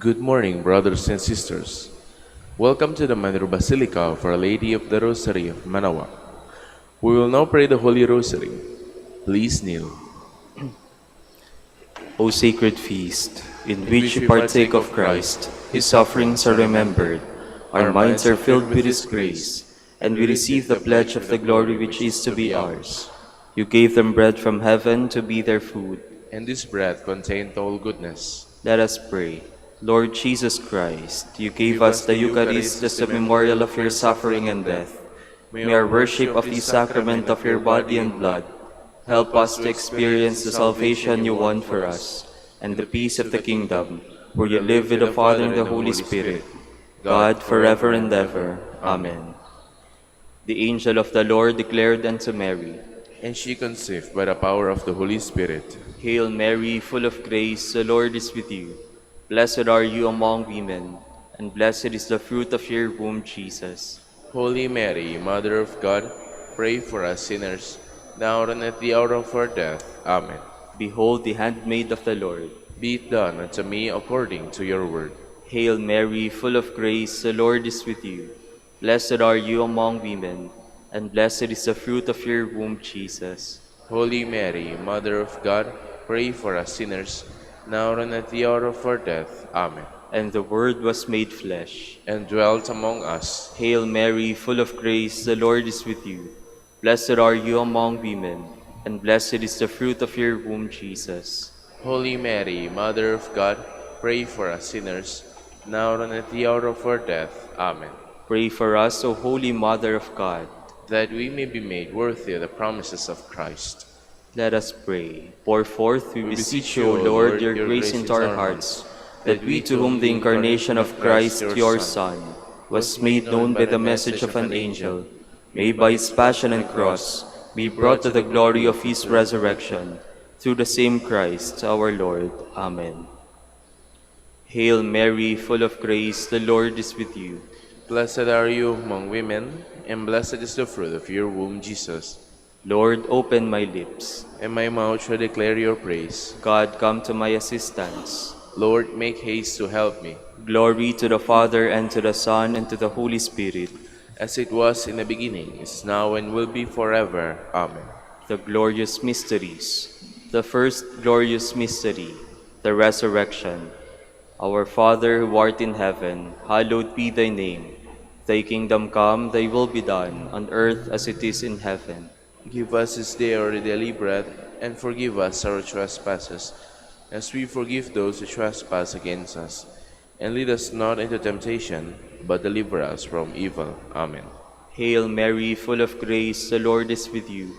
Good morning, brothers and sisters. Welcome to the Minor Basilica of Our Lady of the Rosary of Manaoag. We will now pray the Holy Rosary. Please kneel. O sacred feast, in which we partake of Christ, His sufferings are remembered, our minds are filled with His grace, and we receive the pledge of the glory which is to be ours. You gave them bread from heaven to be their food. And this bread contained all goodness. Let us pray. Lord Jesus Christ, you gave us the Eucharist as a memorial of your suffering and death. May our worship of the sacrament of your body and blood help us to experience the salvation you won for us, and the peace of the kingdom, where you live with the Father and the Holy Spirit, God forever and ever. Amen. The angel of the Lord declared unto Mary, And she conceived by the power of the Holy Spirit. Hail Mary, full of grace, the Lord is with you. Blessed are you among women, and blessed is the fruit of your womb, Jesus. Holy Mary, Mother of God, pray for us sinners, now and at the hour of our death. Amen. Behold the handmaid of the Lord. Be it done unto me according to your word. Hail Mary, full of grace, the Lord is with you. Blessed are you among women, and blessed is the fruit of your womb, Jesus. Holy Mary, Mother of God, pray for us sinners, now and at the hour of our death. Amen. And the Word was made flesh, and dwelt among us. Hail Mary, full of grace, the Lord is with you. Blessed are you among women, and blessed is the fruit of your womb, Jesus. Holy Mary, Mother of God, pray for us sinners, now and at the hour of our death. Amen. Pray for us, O Holy Mother of God, that we may be made worthy of the promises of Christ. Let us pray. Pour forth, we beseech you, O Lord, your grace into our hearts, that we, to whom the incarnation of Christ, your Son, was made known by the message of an angel, may by his passion and cross be brought to the glory of his resurrection, through the same Christ our Lord. Amen. Hail Mary, full of grace, the Lord is with you. Blessed are you among women, and blessed is the fruit of your womb, Jesus. Lord, open my lips, and my mouth shall declare your praise. God, come to my assistance. Lord, make haste to help me. Glory to the Father, and to the Son, and to the Holy Spirit, as it was in the beginning, is now, and will be forever. Amen. The glorious mysteries. The first glorious mystery, the resurrection. Our Father, who art in heaven, hallowed be thy name. Thy kingdom come, thy will be done, on earth as it is in heaven. Give us this day our daily bread, and forgive us our trespasses, as we forgive those who trespass against us. And lead us not into temptation, but deliver us from evil. Amen. Hail Mary, full of grace, the Lord is with you.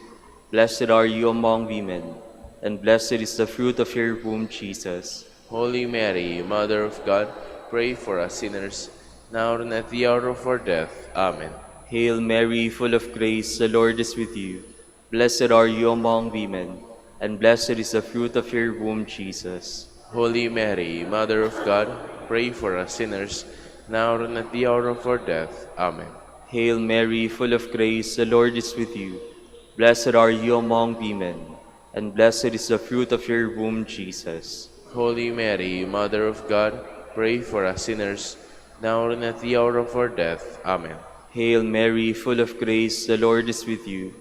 Blessed are you among women, and blessed is the fruit of your womb, Jesus. Holy Mary, Mother of God, pray for us sinners, now and at the hour of our death. Amen. Hail Mary, full of grace, the Lord is with you. Blessed are you among women, and blessed is the fruit of your womb, Jesus. Holy Mary, Mother of God, pray for us sinners, now and at the hour of our death. Amen. Hail Mary, full of grace, the Lord is with you. Blessed are you among women, and blessed is the fruit of your womb, Jesus. Holy Mary, Mother of God, pray for us sinners, now and at the hour of our death. Amen. Hail Mary, full of grace, the Lord is with you.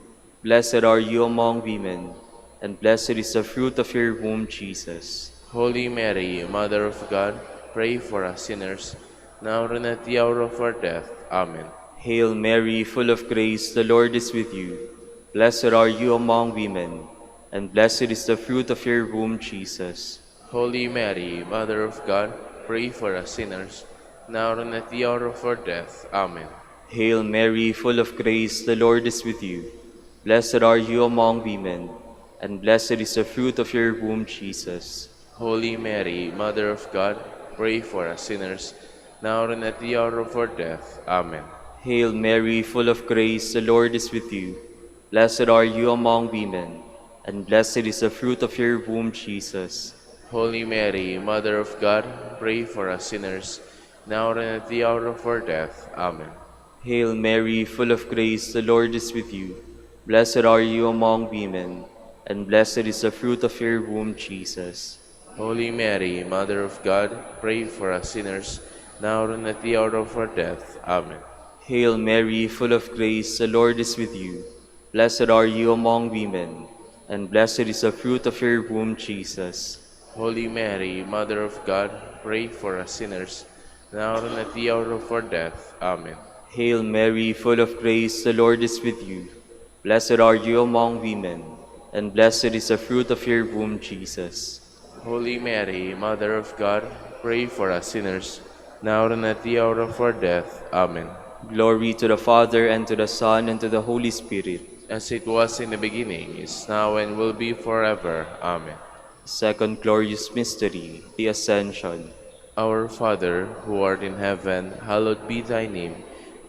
Blessed are you among women, and blessed is the fruit of your womb, Jesus. Holy Mary, Mother of God, pray for us sinners, now and at the hour of our death. Amen. Hail Mary, full of grace, the Lord is with you. Blessed are you among women, and blessed is the fruit of your womb, Jesus. Holy Mary, Mother of God, pray for us sinners, now and at the hour of our death. Amen. Hail Mary, full of grace, the Lord is with you. Blessed are you among women, and blessed is the fruit of your womb, Jesus. Holy Mary, Mother of God, pray for us sinners, now and at the hour of our death. Amen. Hail Mary, full of grace, the Lord is with you. Blessed are you among women, and blessed is the fruit of your womb, Jesus. Holy Mary, Mother of God, pray for us sinners, now and at the hour of our death. Amen. Hail Mary, full of grace, the Lord is with you. Blessed are you among women, and blessed is the fruit of your womb, Jesus. Holy Mary, Mother of God, pray for us sinners, now and at the hour of our death. Amen. Hail Mary, full of grace, the Lord is with you. Blessed are you among women, and blessed is the fruit of your womb, Jesus. Holy Mary, Mother of God, pray for us sinners, now and at the hour of our death. Amen. Hail Mary, full of grace, the Lord is with you. Blessed are you among women, and blessed is the fruit of your womb, Jesus. Holy Mary, Mother of God, pray for us sinners, now and at the hour of our death. Amen. Glory to the Father, and to the Son, and to the Holy Spirit. As it was in the beginning, is now, and will be forever. Amen. Second glorious mystery, the Ascension. Our Father, who art in heaven, hallowed be thy name.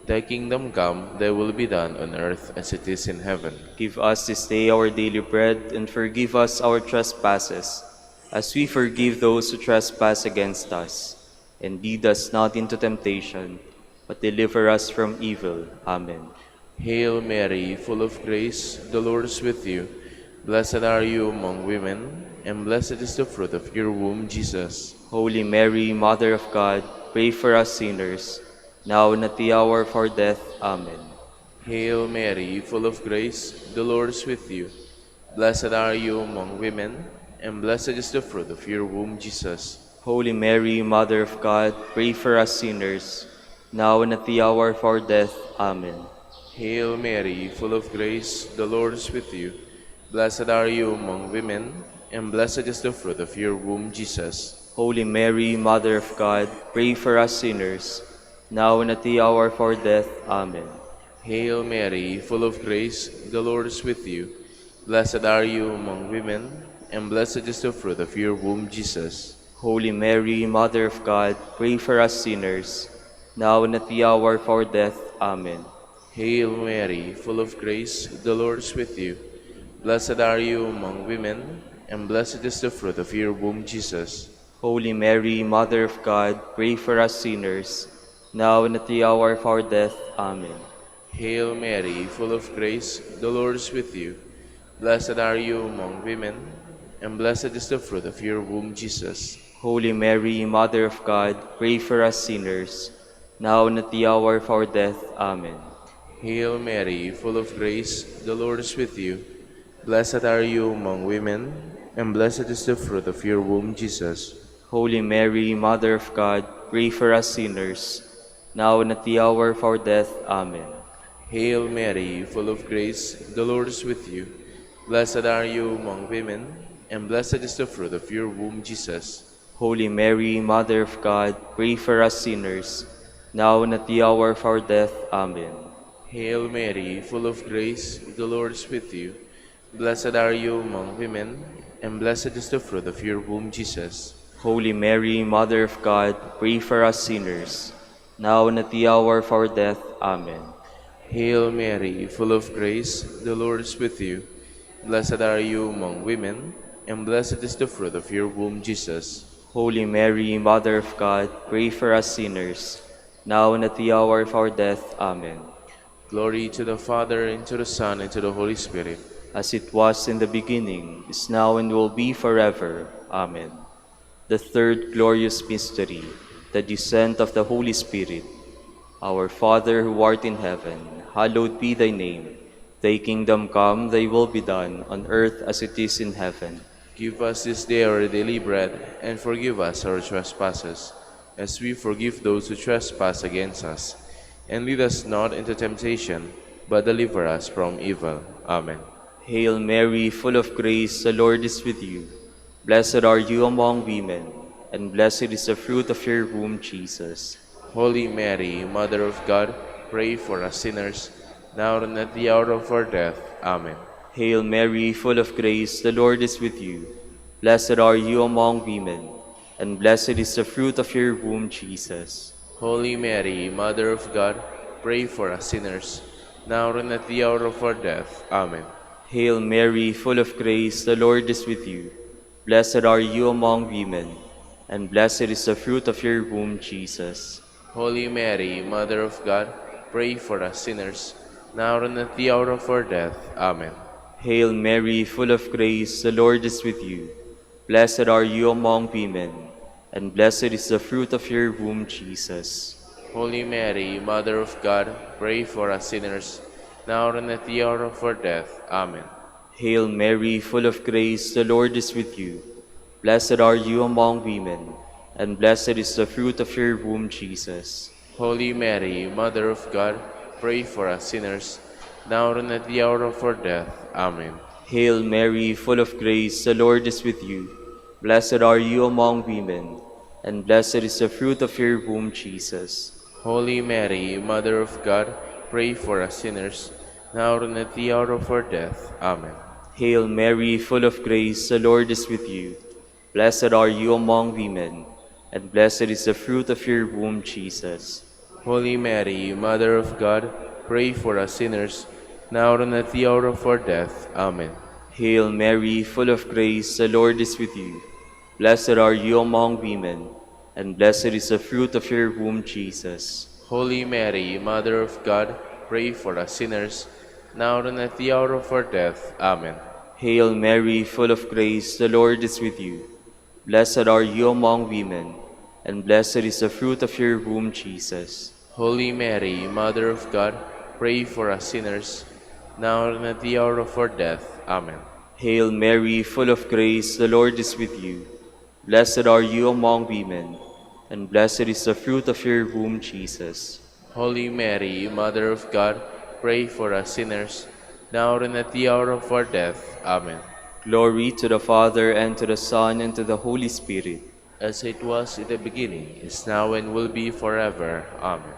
Thy kingdom come, thy will be done on earth as it is in heaven. Give us this day our daily bread, and forgive us our trespasses, as we forgive those who trespass against us. And lead us not into temptation, but deliver us from evil. Amen. Hail Mary, full of grace, the Lord is with you. Blessed are you among women, and blessed is the fruit of your womb, Jesus. Holy Mary, Mother of God, pray for us sinners, now and at the hour of our death. Amen. Hail Mary, full of grace, the Lord is with you. Blessed are you among women, and blessed is the fruit of your womb, Jesus. Holy Mary, Mother of God, pray for us sinners, now and at the hour of our death. Amen. Hail Mary, full of grace, the Lord is with you. Blessed are you among women, and blessed is the fruit of your womb, Jesus. Holy Mary, Mother of God, pray for us sinners, now and at the hour of our death. Amen. Hail Mary, full of grace, the Lord is with you. Blessed are you among women, and blessed is the fruit of your womb, Jesus. Holy Mary, Mother of God, pray for us sinners, now and at the hour of our death. Amen. Hail Mary, full of grace, the Lord is with you. Blessed are you among women, and blessed is the fruit of your womb, Jesus. Holy Mary, Mother of God, pray for us sinners, now and at the hour of our death. Amen. Hail Mary, full of grace, the Lord is with you. Blessed are you among women, and blessed is the fruit of your womb, Jesus. Holy Mary, Mother of God, pray for us sinners, now and at the hour of our death. Amen. Hail Mary, full of grace, the Lord is with you. Blessed are you among women, and blessed is the fruit of your womb, Jesus. Holy Mary, Mother of God, pray for us sinners, now and at the hour of our death. Amen. Hail Mary, full of grace, the Lord is with you. Blessed are you among women, and blessed is the fruit of your womb, Jesus. Holy Mary, Mother of God, pray for us sinners, now and at the hour of our death. Amen. Hail Mary, full of grace, the Lord is with you. Blessed are you among women, and blessed is the fruit of your womb, Jesus. Holy Mary, Mother of God, pray for us sinners, now and at the hour of our death. Amen. Hail Mary, full of grace, the Lord is with you. Blessed are you among women, and blessed is the fruit of your womb, Jesus. Holy Mary, Mother of God, pray for us sinners, now and at the hour of our death. Amen. Glory to the Father, and to the Son, and to the Holy Spirit. As it was in the beginning, is now, and will be forever. Amen. The third glorious mystery, the descent of the Holy Spirit. Our Father, who art in heaven, hallowed be thy name. Thy kingdom come, thy will be done, on earth as it is in heaven. Give us this day our daily bread, and forgive us our trespasses, as we forgive those who trespass against us. And lead us not into temptation, but deliver us from evil. Amen. Hail Mary, full of grace, the Lord is with you. Blessed are you among women, and blessed is the fruit of your womb, Jesus. Holy Mary, Mother of God, pray for us sinners, now and at the hour of our death. Amen. Hail Mary, full of grace, the Lord is with you. Blessed are you among women, and blessed is the fruit of your womb, Jesus. Holy Mary, Mother of God, pray for us sinners, now and at the hour of our death. Amen. Hail Mary, full of grace, the Lord is with you. Blessed are you among women, and blessed is the fruit of your womb, Jesus. Holy Mary, Mother of God, pray for us sinners, now and at the hour of our death. Amen. Hail Mary, full of grace, the Lord is with you. Blessed are you among women, and blessed is the fruit of your womb, Jesus. Holy Mary, Mother of God, pray for us sinners, now and at the hour of our death. Amen. Hail Mary, full of grace, the Lord is with you. Blessed are you among women, and blessed is the fruit of your womb, Jesus. Holy Mary, Mother of God, pray for us sinners, now and at the hour of our death. Amen. Hail Mary, full of grace, the Lord is with you. Blessed are you among women, and blessed is the fruit of your womb, Jesus. Holy Mary, Mother of God, pray for us sinners, now and at the hour of our death. Amen. Hail Mary, full of grace, the Lord is with you. Blessed are you among women, and blessed is the fruit of your womb, Jesus. Holy Mary, Mother of God, pray for us sinners, now and at the hour of our death. Amen. Hail Mary, full of grace, the Lord is with you. Blessed are you among women, and blessed is the fruit of your womb, Jesus. Holy Mary, Mother of God, pray for us sinners, now and at the hour of our death. Amen. Hail Mary, full of grace, the Lord is with you. Blessed are you among women, and blessed is the fruit of your womb, Jesus. Holy Mary, Mother of God, pray for us sinners, now and at the hour of our death. Amen. Hail Mary, full of grace, the Lord is with you. Blessed are you among women, and blessed is the fruit of your womb, Jesus. Holy Mary, Mother of God, pray for us sinners, now and at the hour of our death. Amen. Glory to the Father, and to the Son, and to the Holy Spirit. As it was in the beginning, is now, and will be forever. Amen.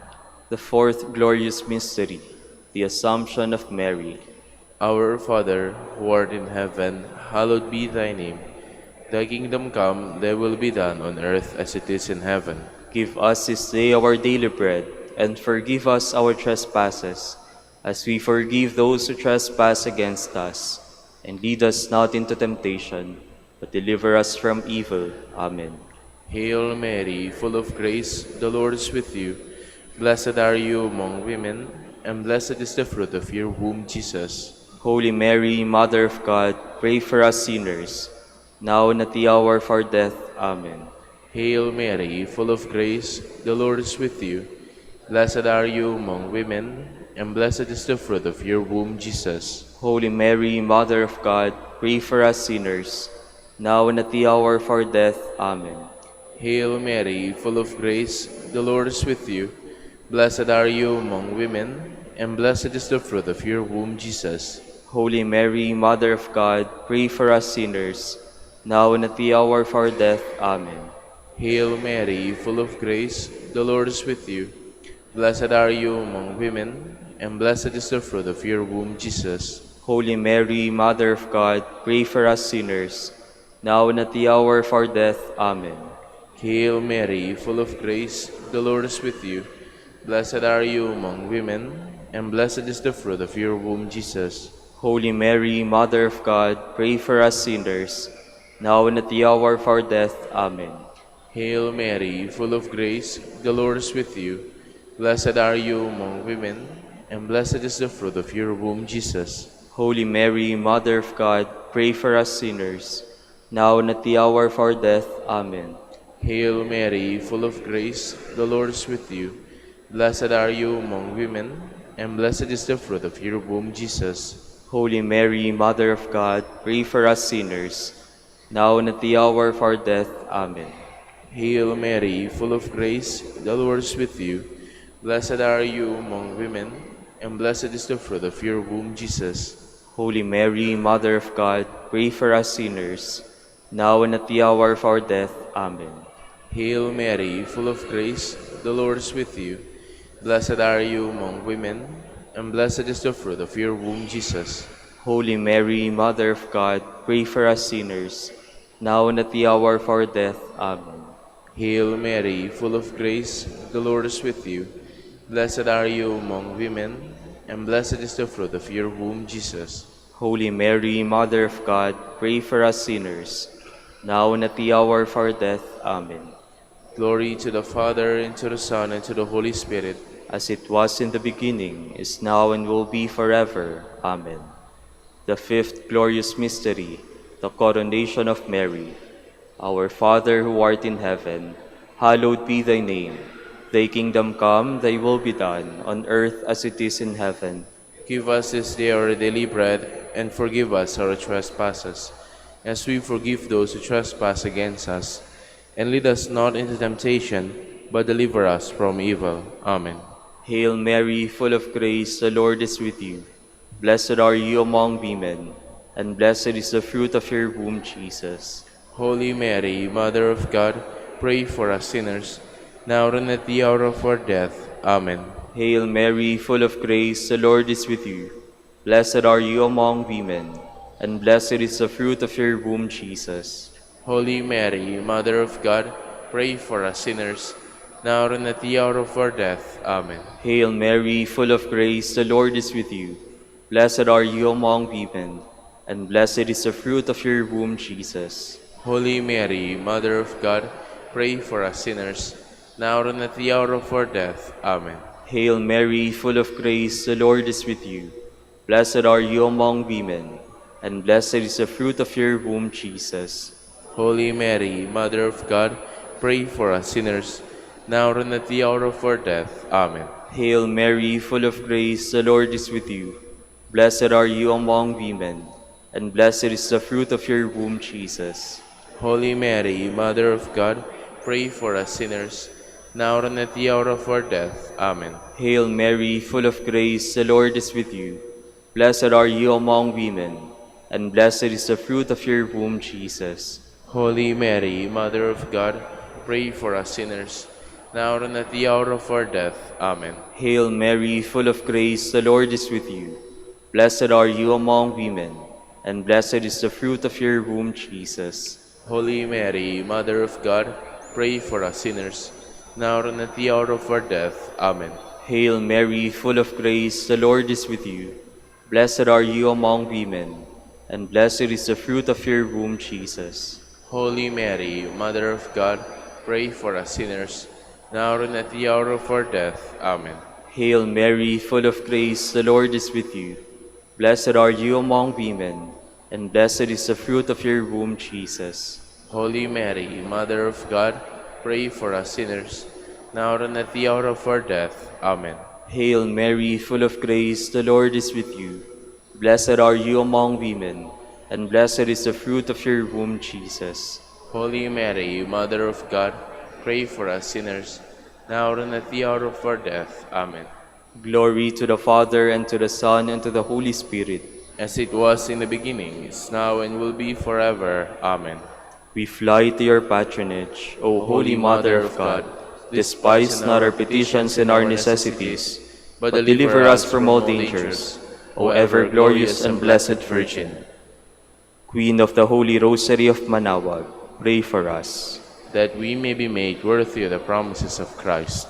The fourth glorious mystery, the Assumption of Mary. Our Father, who art in heaven, hallowed be thy name. Thy kingdom come, thy will be done on earth as it is in heaven. Give us this day our daily bread, and forgive us our trespasses, as we forgive those who trespass against us. And lead us not into temptation, but deliver us from evil. Amen. Hail Mary, full of grace, the Lord is with you. Blessed are you among women, and blessed is the fruit of your womb, Jesus. Holy Mary, Mother of God, pray for us sinners, now and at the hour of our death. Amen. Hail Mary, full of grace, the Lord is with you. Blessed are you among women, and blessed is the fruit of your womb, Jesus. Holy Mary, Mother of God, pray for us sinners, now and at the hour of our death. Amen. Hail Mary, full of grace, the Lord is with you. Blessed are you among women, and blessed is the fruit of your womb, Jesus. Holy Mary, Mother of God, pray for us sinners, now and at the hour of our death. Amen. Hail Mary, full of grace, the Lord is with you. Blessed are you among women, and blessed is the fruit of your womb, Jesus. Holy Mary, Mother of God, pray for us sinners, now and at the hour of our death. Amen. Hail Mary, full of grace, the Lord is with you. Blessed are you among women, and blessed is the fruit of your womb, Jesus. Holy Mary, Mother of God, pray for us sinners, now and at the hour of our death. Amen. Hail Mary, full of grace, the Lord is with you. Blessed are you among women, and blessed is the fruit of your womb, Jesus. Holy Mary, Mother of God, pray for us sinners, now and at the hour of our death. Amen. Hail Mary, full of grace, the Lord is with you. Blessed are you among women, and blessed is the fruit of your womb, Jesus. Holy Mary, Mother of God, pray for us sinners, now and at the hour of our death. Amen. Hail Mary, full of grace, the Lord is with you. Blessed are you among women, and blessed is the fruit of your womb, Jesus. Holy Mary, Mother of God, pray for us sinners, now and at the hour of our death. Amen. Hail Mary, full of grace, the Lord is with you. Blessed are you among women, and blessed is the fruit of your womb, Jesus. Holy Mary, Mother of God, pray for us sinners, now and at the hour of our death. Amen. Hail Mary, full of grace, the Lord is with you. Blessed are you among women, and blessed is the fruit of your womb, Jesus. Holy Mary, Mother of God, pray for us sinners, now and at the hour of our death. Amen. Glory to the Father, and to the Son, and to the Holy Spirit. As it was in the beginning, is now, and will be forever. Amen. The fifth glorious mystery, the coronation of Mary. Our Father who art in heaven, hallowed be thy name. Thy kingdom come, thy will be done, on earth as it is in heaven. Give us this day our daily bread, and forgive us our trespasses, as we forgive those who trespass against us. And lead us not into temptation, but deliver us from evil. Amen. Hail Mary, full of grace, the Lord is with you. Blessed are you among women, and blessed is the fruit of your womb, Jesus. Holy Mary, Mother of God, pray for us sinners, now and at the hour of our death. Amen. Hail Mary, full of grace, the Lord is with you. Blessed are you among women, and blessed is the fruit of your womb, Jesus. Holy Mary, Mother of God, pray for us sinners, now and at the hour of our death. Amen. Hail Mary, full of grace, the Lord is with you. Blessed are you among women, and blessed is the fruit of your womb, Jesus. Holy Mary, Mother of God, pray for us sinners, now and at the hour of our death. Amen. Hail Mary, full of grace, the Lord is with you. Blessed are you among women, and blessed is the fruit of your womb, Jesus. Holy Mary, Mother of God, pray for us sinners, now and at the hour of our death. Amen. Hail Mary, full of grace, the Lord is with you. Blessed are you among women, and blessed is the fruit of your womb, Jesus. Holy Mary, Mother of God, pray for us sinners, now and at the hour of our death. Amen. Hail Mary, full of grace, the Lord is with you. Blessed are you among women, and blessed is the fruit of your womb, Jesus. Holy Mary, Mother of God, pray for us sinners, now and at the hour of our death. Amen. Hail Mary, full of grace, the Lord is with you. Blessed are you among women, and blessed is the fruit of your womb, Jesus. Holy Mary, Mother of God, pray for us sinners, now and at the hour of our death. Amen. Hail Mary, full of grace, the Lord is with you. Blessed are you among women, and blessed is the fruit of your womb, Jesus. Holy Mary, Mother of God, pray for us sinners, now and at the hour of our death. Amen. Hail Mary, full of grace, the Lord is with you. Blessed are you among women, and blessed is the fruit of your womb, Jesus. Holy Mary, Mother of God, pray for us sinners, now and at the hour of our death. Amen. Hail Mary, full of grace, the Lord is with you. Blessed are you among women, and blessed is the fruit of your womb, Jesus. Holy Mary, Mother of God, pray for us sinners, now and at the hour of our death. Amen. Glory to the Father, and to the Son, and to the Holy Spirit. As it was in the beginning, is now, and will be forever. Amen. We fly to your patronage, O Holy Mother of God. Despise not our petitions and our necessities, but deliver us from all dangers, O ever-glorious and blessed Virgin. Queen of the Holy Rosary of Manaoag, pray for us. That we may be made worthy of the promises of Christ.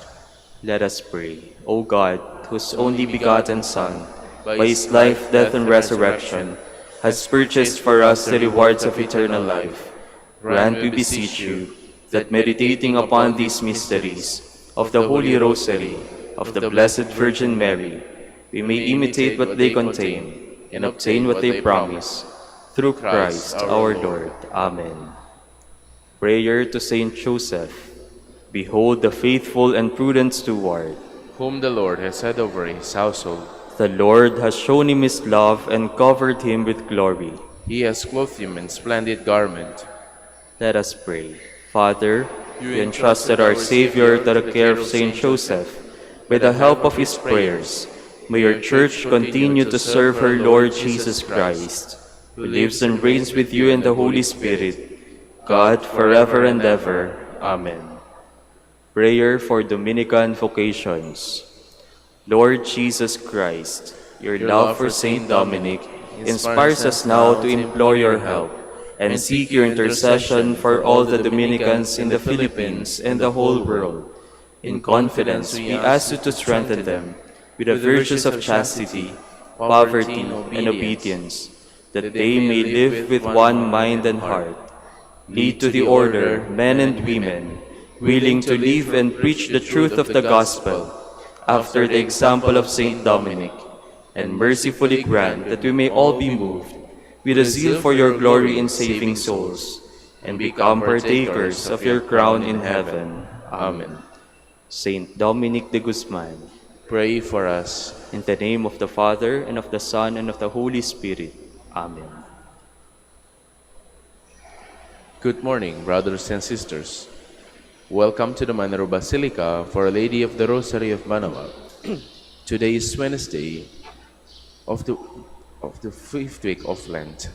Let us pray. O God, whose only begotten Son, by his life, death, and resurrection, has purchased for us the rewards of eternal life, grant, we beseech you, that meditating upon these mysteries of the Holy Rosary of the Blessed Virgin Mary, we may imitate what they contain and obtain what they promise. Through Christ our Lord. Amen. Prayer to Saint Joseph. Behold the faithful and prudent steward, whom the Lord has set over his household. The Lord has shown him his love and covered him with glory. He has clothed him in splendid garment. Let us pray. Father, you entrusted our Savior to the care of Saint Joseph. By the help of his prayers, may your Church continue to serve her Lord Jesus Christ, who lives and reigns with you in the Holy Spirit, God, forever and ever. Amen. Prayer for Dominican vocations. Lord Jesus Christ, your love for Saint Dominic inspires us now to implore your help and seek your intercession for all the Dominicans in the Philippines and the whole world. In confidence, we ask you to strengthen them with the virtues of chastity, poverty, and obedience, that they may live with one mind and heart. Lead to the order men and women, willing to live and preach the truth of the gospel, after the example of Saint Dominic, and mercifully grant that we may all be moved with a zeal for your glory in saving souls, and become partakers of your crown in heaven. Amen. Saint Dominic de Guzman, pray for us. in the name of the Father, and of the Son, and of the Holy Spirit. Amen. Good morning, brothers and sisters. Welcome to the Manaoag Basilica for Our Lady of the Rosary of Manaoag. Today is Wednesday of the fifth week of Lent.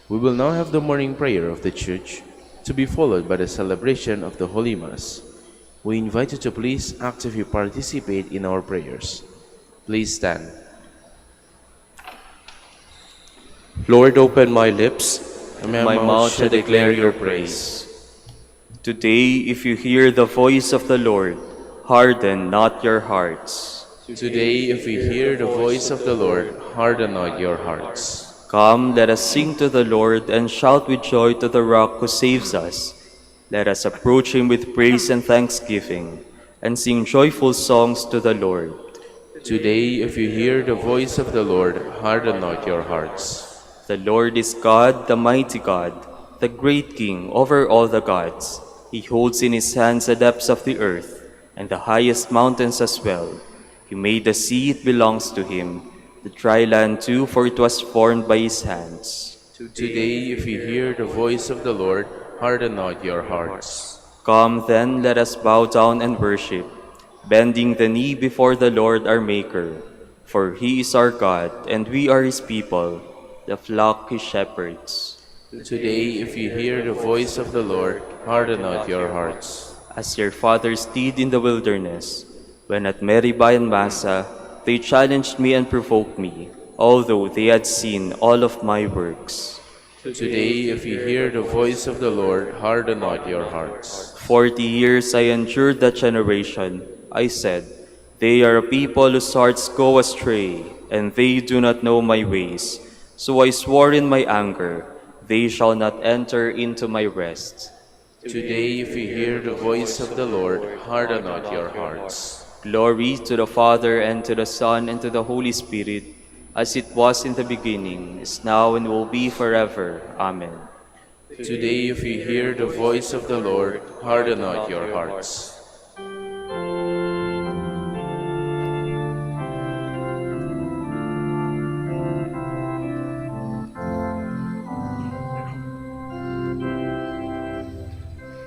We will now have the morning prayer of the Church, to be followed by the celebration of the Holy Mass. We invite you to please actively participate in our prayers. Please stand. Lord, open my lips, And my mouth shall declare your praise. Today, if you hear the voice of the Lord, harden not your hearts. Today, if we hear the voice of the Lord, harden not your hearts. Come, let us sing to the Lord, and shout with joy to the Rock who saves us. Let us approach him with praise and thanksgiving, and sing joyful songs to the Lord. Today, if you hear the voice of the Lord, harden not your hearts. The Lord is God, the mighty God, the great King over all the gods. He holds in his hands the depths of the earth, and the highest mountains as well. He made the sea, it belongs to him, the dry land too, for it was formed by his hands. Today, if you hear the voice of the Lord, harden not your hearts. Come then, let us bow down and worship, bending the knee before the Lord our Maker. For he is our God, and we are his people, the flock he shepherds. Today, if you hear the voice of the Lord, harden not your hearts. As your fathers did in the wilderness, when at Meribah and Massa, they challenged me and provoked me, although they had seen all of my works. Today, if you hear the voice of the Lord, harden not your hearts. 40 years I endured that generation. I said, they are a people whose hearts go astray, and they do not know my ways. So I swore in my anger, they shall not enter into my rest. Today, if you hear the voice of the Lord, harden not your hearts. Glory to the Father, and to the Son, and to the Holy Spirit, as it was in the beginning, is now, and will be forever. Amen. Today, if you hear the voice of the Lord, harden not your hearts.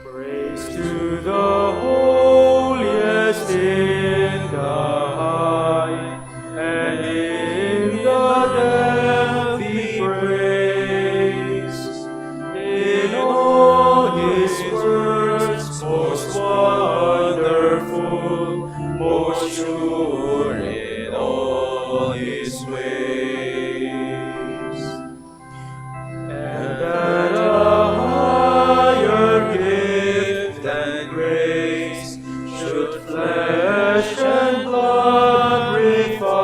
Praise to the holiest in the high, and in the depth be praise. In all his works most wonderful, most sure in all his ways. And at a higher gift and grace should flesh and blood refine.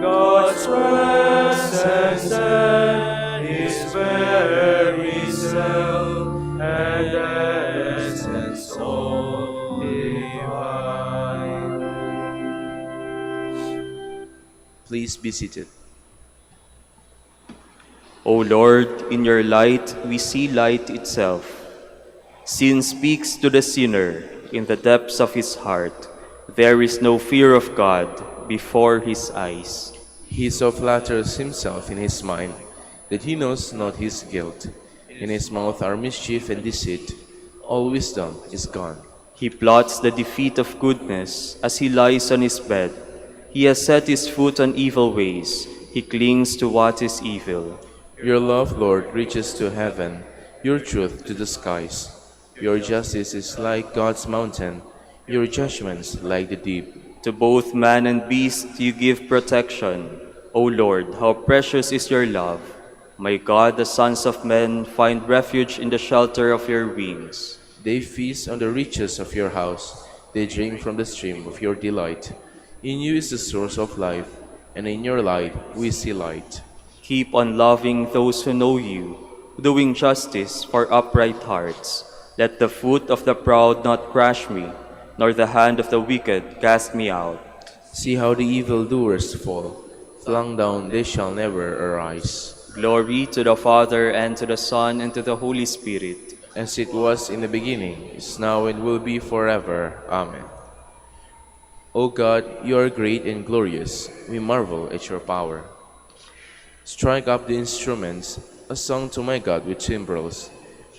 God's presence and his very self and essence all divine. Please be seated. O Lord, in your light we see light itself. Sin speaks to the sinner in the depths of his heart. There is no fear of God before his eyes. He so flatters himself in his mind that he knows not his guilt. In his mouth are mischief and deceit. All wisdom is gone. He plots the defeat of goodness as he lies on his bed. He has set his foot on evil ways. He clings to what is evil. Your love, Lord, reaches to heaven, your truth to the skies. Your justice is like God's mountain, your judgments like the deep. To both man and beast you give protection. O Lord, how precious is your love. My God, the sons of men find refuge in the shelter of your wings. They feast on the riches of your house. They drink from the stream of your delight. In you is the source of life, and in your light we see light. Keep on loving those who know you, doing justice for upright hearts. Let the foot of the proud not crush me, nor the hand of the wicked cast me out. See how the evildoers fall. Flung down, they shall never arise. Glory to the Father, and to the Son, and to the Holy Spirit. as it was in the beginning, is now, and will be forever. Amen. O God, you are great and glorious. We marvel at your power. Strike up the instruments, a song to my God with timbrels.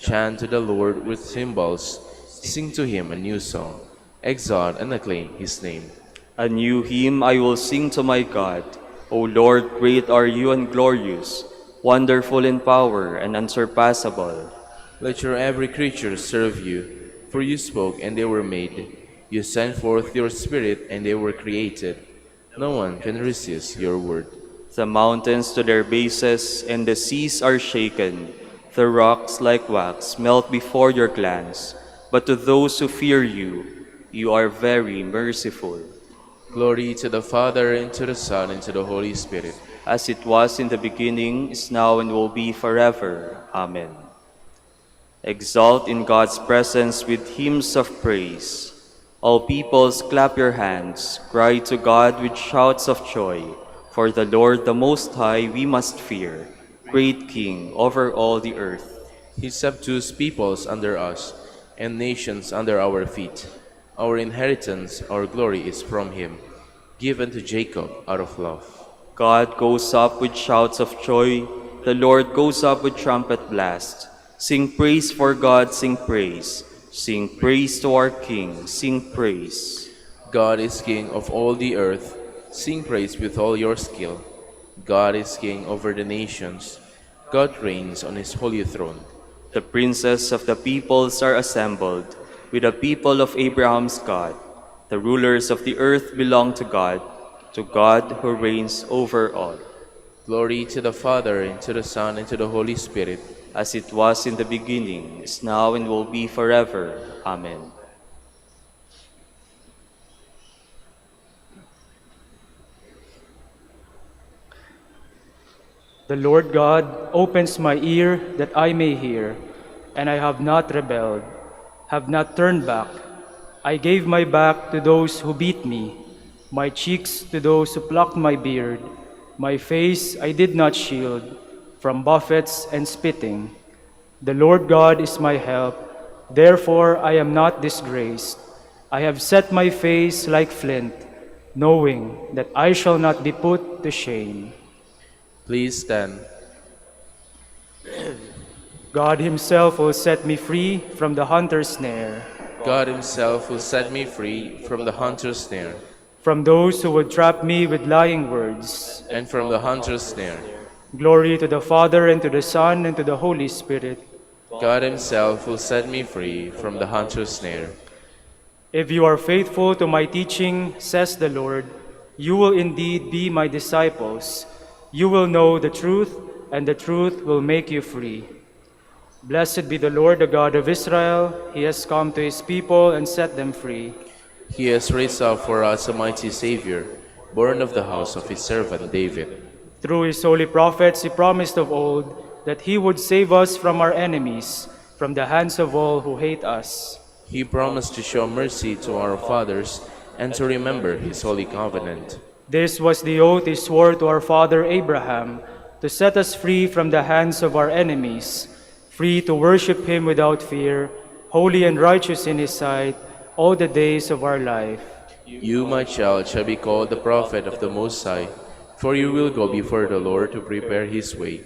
Chant to the Lord with cymbals. Sing to him a new song. Exalt and acclaim his name. A new hymn I will sing to my God. O Lord, great are you and glorious, wonderful in power and unsurpassable. Let your every creature serve you, for you spoke and they were made. You sent forth your Spirit and they were created. No one can resist your word. The mountains to their bases and the seas are shaken. The rocks like wax melt before your glance. But to those who fear you, you are very merciful. Glory to the Father, and to the Son, and to the Holy Spirit. As it was in the beginning, is now, and will be forever. Amen. Exalt in God's presence with hymns of praise. All peoples clap your hands, cry to God with shouts of joy. For the Lord the Most High we must fear, great King over all the earth. He subdues peoples under us, and nations under our feet. Our inheritance, our glory is from him, given to Jacob out of love. God goes up with shouts of joy, the Lord goes up with trumpet blast. Sing praise for God, sing praise. Sing praise to our King, sing praise. God is King of all the earth, sing praise with all your skill. God is King over the nations, God reigns on his holy throne. The princes of the peoples are assembled, with the people of Abraham's God. The rulers of the earth belong to God who reigns over all. Glory to the Father, and to the Son, and to the Holy Spirit. As it was in the beginning, is now, and will be forever. Amen. The Lord God opens my ear that I may hear, and I have not rebelled, have not turned back. I gave my back to those who beat me, my cheeks to those who plucked my beard. My face I did not shield from buffets and spitting. The Lord God is my help, therefore I am not disgraced. I have set my face like flint, knowing that I shall not be put to shame. Please stand. God himself will set me free from the hunter's snare, God himself will set me free from the hunter's snare, from those who would trap me with lying words. and from the hunter's snare. Glory to the Father, and to the Son, and to the Holy Spirit. God himself will set me free from the hunter's snare. If you are faithful to my teaching, says the Lord, you will indeed be my disciples. You will know the truth, and the truth will make you free. Blessed be the Lord, the God of Israel. He has come to his people and set them free. He has raised up for us a mighty Savior, born of the house of his servant David. Through his holy prophets, he promised of old that he would save us from our enemies, from the hands of all who hate us. He promised to show mercy to our fathers and to remember his holy covenant. This was the oath he swore to our father Abraham, to set us free from the hands of our enemies, free to worship him without fear, holy and righteous in his sight, all the days of our life. You, my child, shall be called the prophet of the Most High, for you will go before the Lord to prepare his way,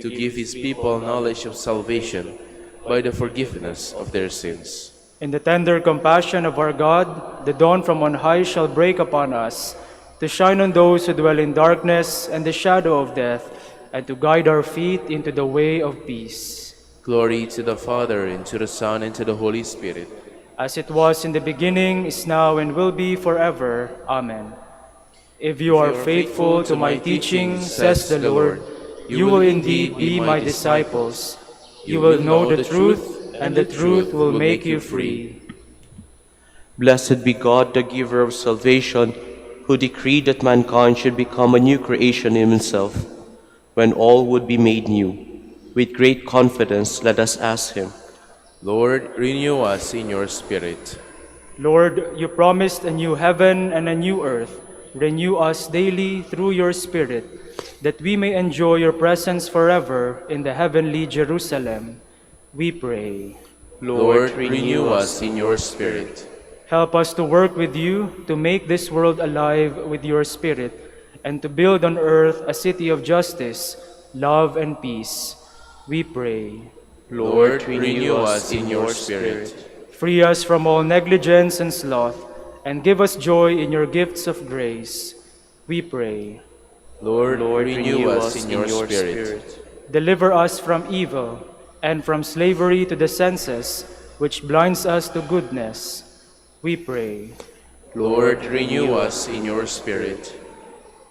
to give his people knowledge of salvation by the forgiveness of their sins. In the tender compassion of our God, the dawn from on high shall break upon us, to shine on those who dwell in darkness and the shadow of death, and to guide our feet into the way of peace. Glory to the Father, and to the Son, and to the Holy Spirit. As it was in the beginning, is now, and will be forever. Amen. If you are faithful to my teaching, says the Lord, you will indeed be my disciples. You will know the truth, and the truth will make you free. Blessed be God, the giver of salvation, who decreed that mankind should become a new creation in himself, when all would be made new. With great confidence, let us ask him. Lord, renew us in your Spirit. Lord, you promised a new heaven and a new earth. Renew us daily through your Spirit, that we may enjoy your presence forever in the heavenly Jerusalem, we pray. Lord, renew us in your Spirit. Help us to work with you to make this world alive with your Spirit and to build on earth a city of justice, love, and peace, we pray. Lord, renew us in your Spirit. Free us from all negligence and sloth, and give us joy in your gifts of grace, we pray. Lord, renew us in your Spirit. Deliver us from evil and from slavery to the senses, which blinds us to goodness, we pray. Lord, renew us in your Spirit.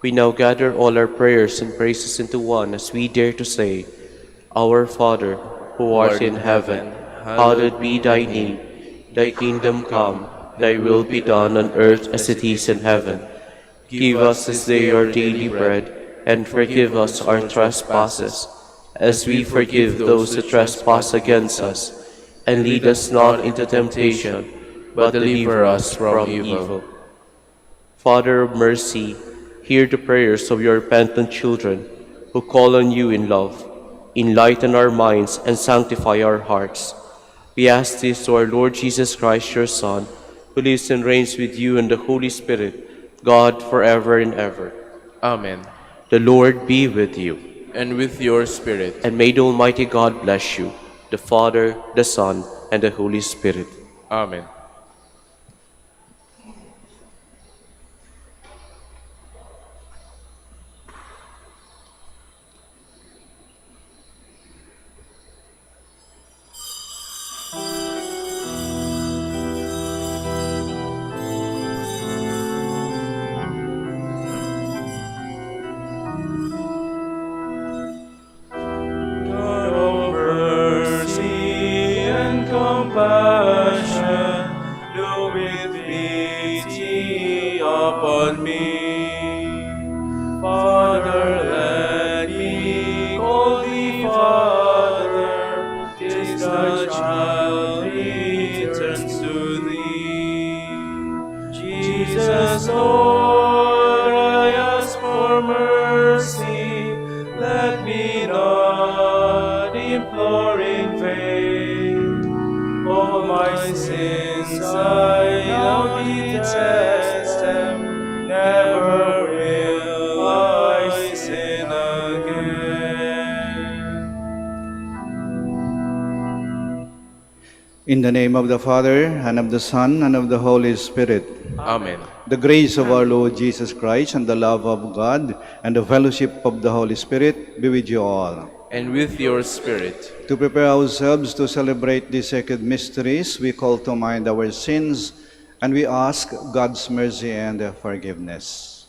We now gather all our prayers and praises into one as we dare to say, Our Father, who art in heaven, hallowed be thy name. Thy kingdom come, thy will be done on earth as it is in heaven. Give us this day our daily bread, and forgive us our trespasses, as we forgive those who trespass against us. And lead us not into temptation, but deliver us from evil. Father of mercy, hear the prayers of your repentant children who call on you in love. Enlighten our minds and sanctify our hearts. We ask this through our Lord Jesus Christ, your Son, who lives and reigns with you and the Holy Spirit, God forever and ever. Amen. The Lord be with you. And with your Spirit. And may the Almighty God bless you, the Father, the Son, and the Holy Spirit. Amen. In the name of the Father, and of the Son, and of the Holy Spirit. Amen. The grace of our Lord Jesus Christ, and the love of God, and the fellowship of the Holy Spirit be with you all. And with your Spirit. To prepare ourselves to celebrate these sacred mysteries, we call to mind our sins, and we ask God's mercy and forgiveness.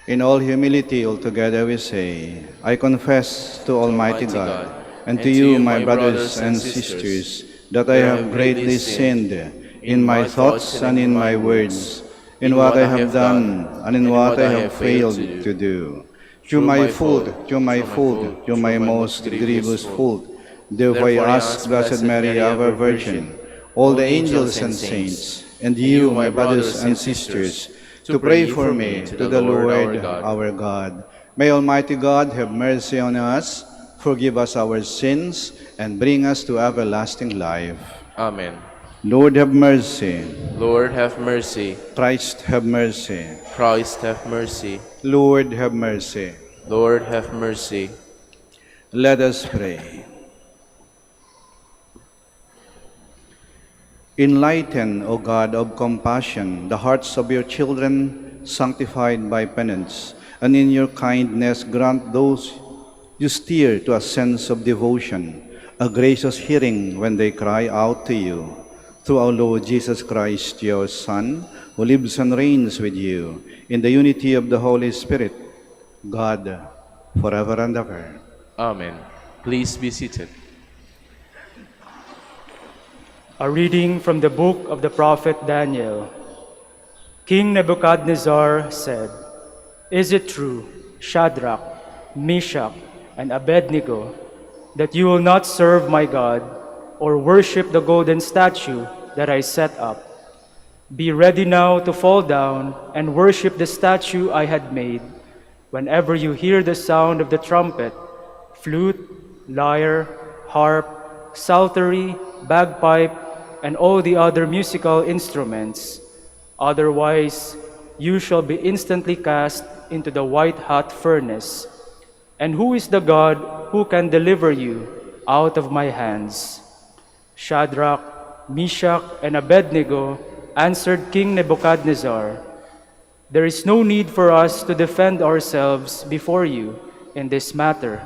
In all humility, altogether we say, I confess to Almighty God, and to you, my brothers and sisters, that I have greatly sinned in my thoughts and in my words, in what I have done and in what I have failed to do. Through my most grievous fault. Therefore I ask Blessed Mary, ever Virgin, all the angels and saints, and you, my brothers and sisters, to pray for me to the Lord our God. May Almighty God have mercy on us, forgive us our sins, and bring us to everlasting life. Amen. Lord have mercy. Lord have mercy. Christ have mercy. Christ have mercy. Lord have mercy. Lord have mercy. Let us pray. Enlighten, O God of compassion, the hearts of your children sanctified by penance, and in your kindness grant those you steer to a sense of devotion, a gracious hearing when they cry out to you. Through our Lord Jesus Christ, your Son, who lives and reigns with you in the unity of the Holy Spirit, God, forever and ever. Amen. Please be seated. A reading from the book of the prophet Daniel. King Nebuchadnezzar said, Is it true, Shadrach, Meshach, and Abednego, that you will not serve my God or worship the golden statue that I set up? Be ready now to fall down and worship the statue I had made. Whenever you hear the sound of the trumpet, flute, lyre, harp, psaltery, bagpipe, and all the other musical instruments. Otherwise, you shall be instantly cast into the white-hot furnace. And who is the God who can deliver you out of my hands? Shadrach, Meshach, and Abednego answered King Nebuchadnezzar, "There is no need for us to defend ourselves before you in this matter.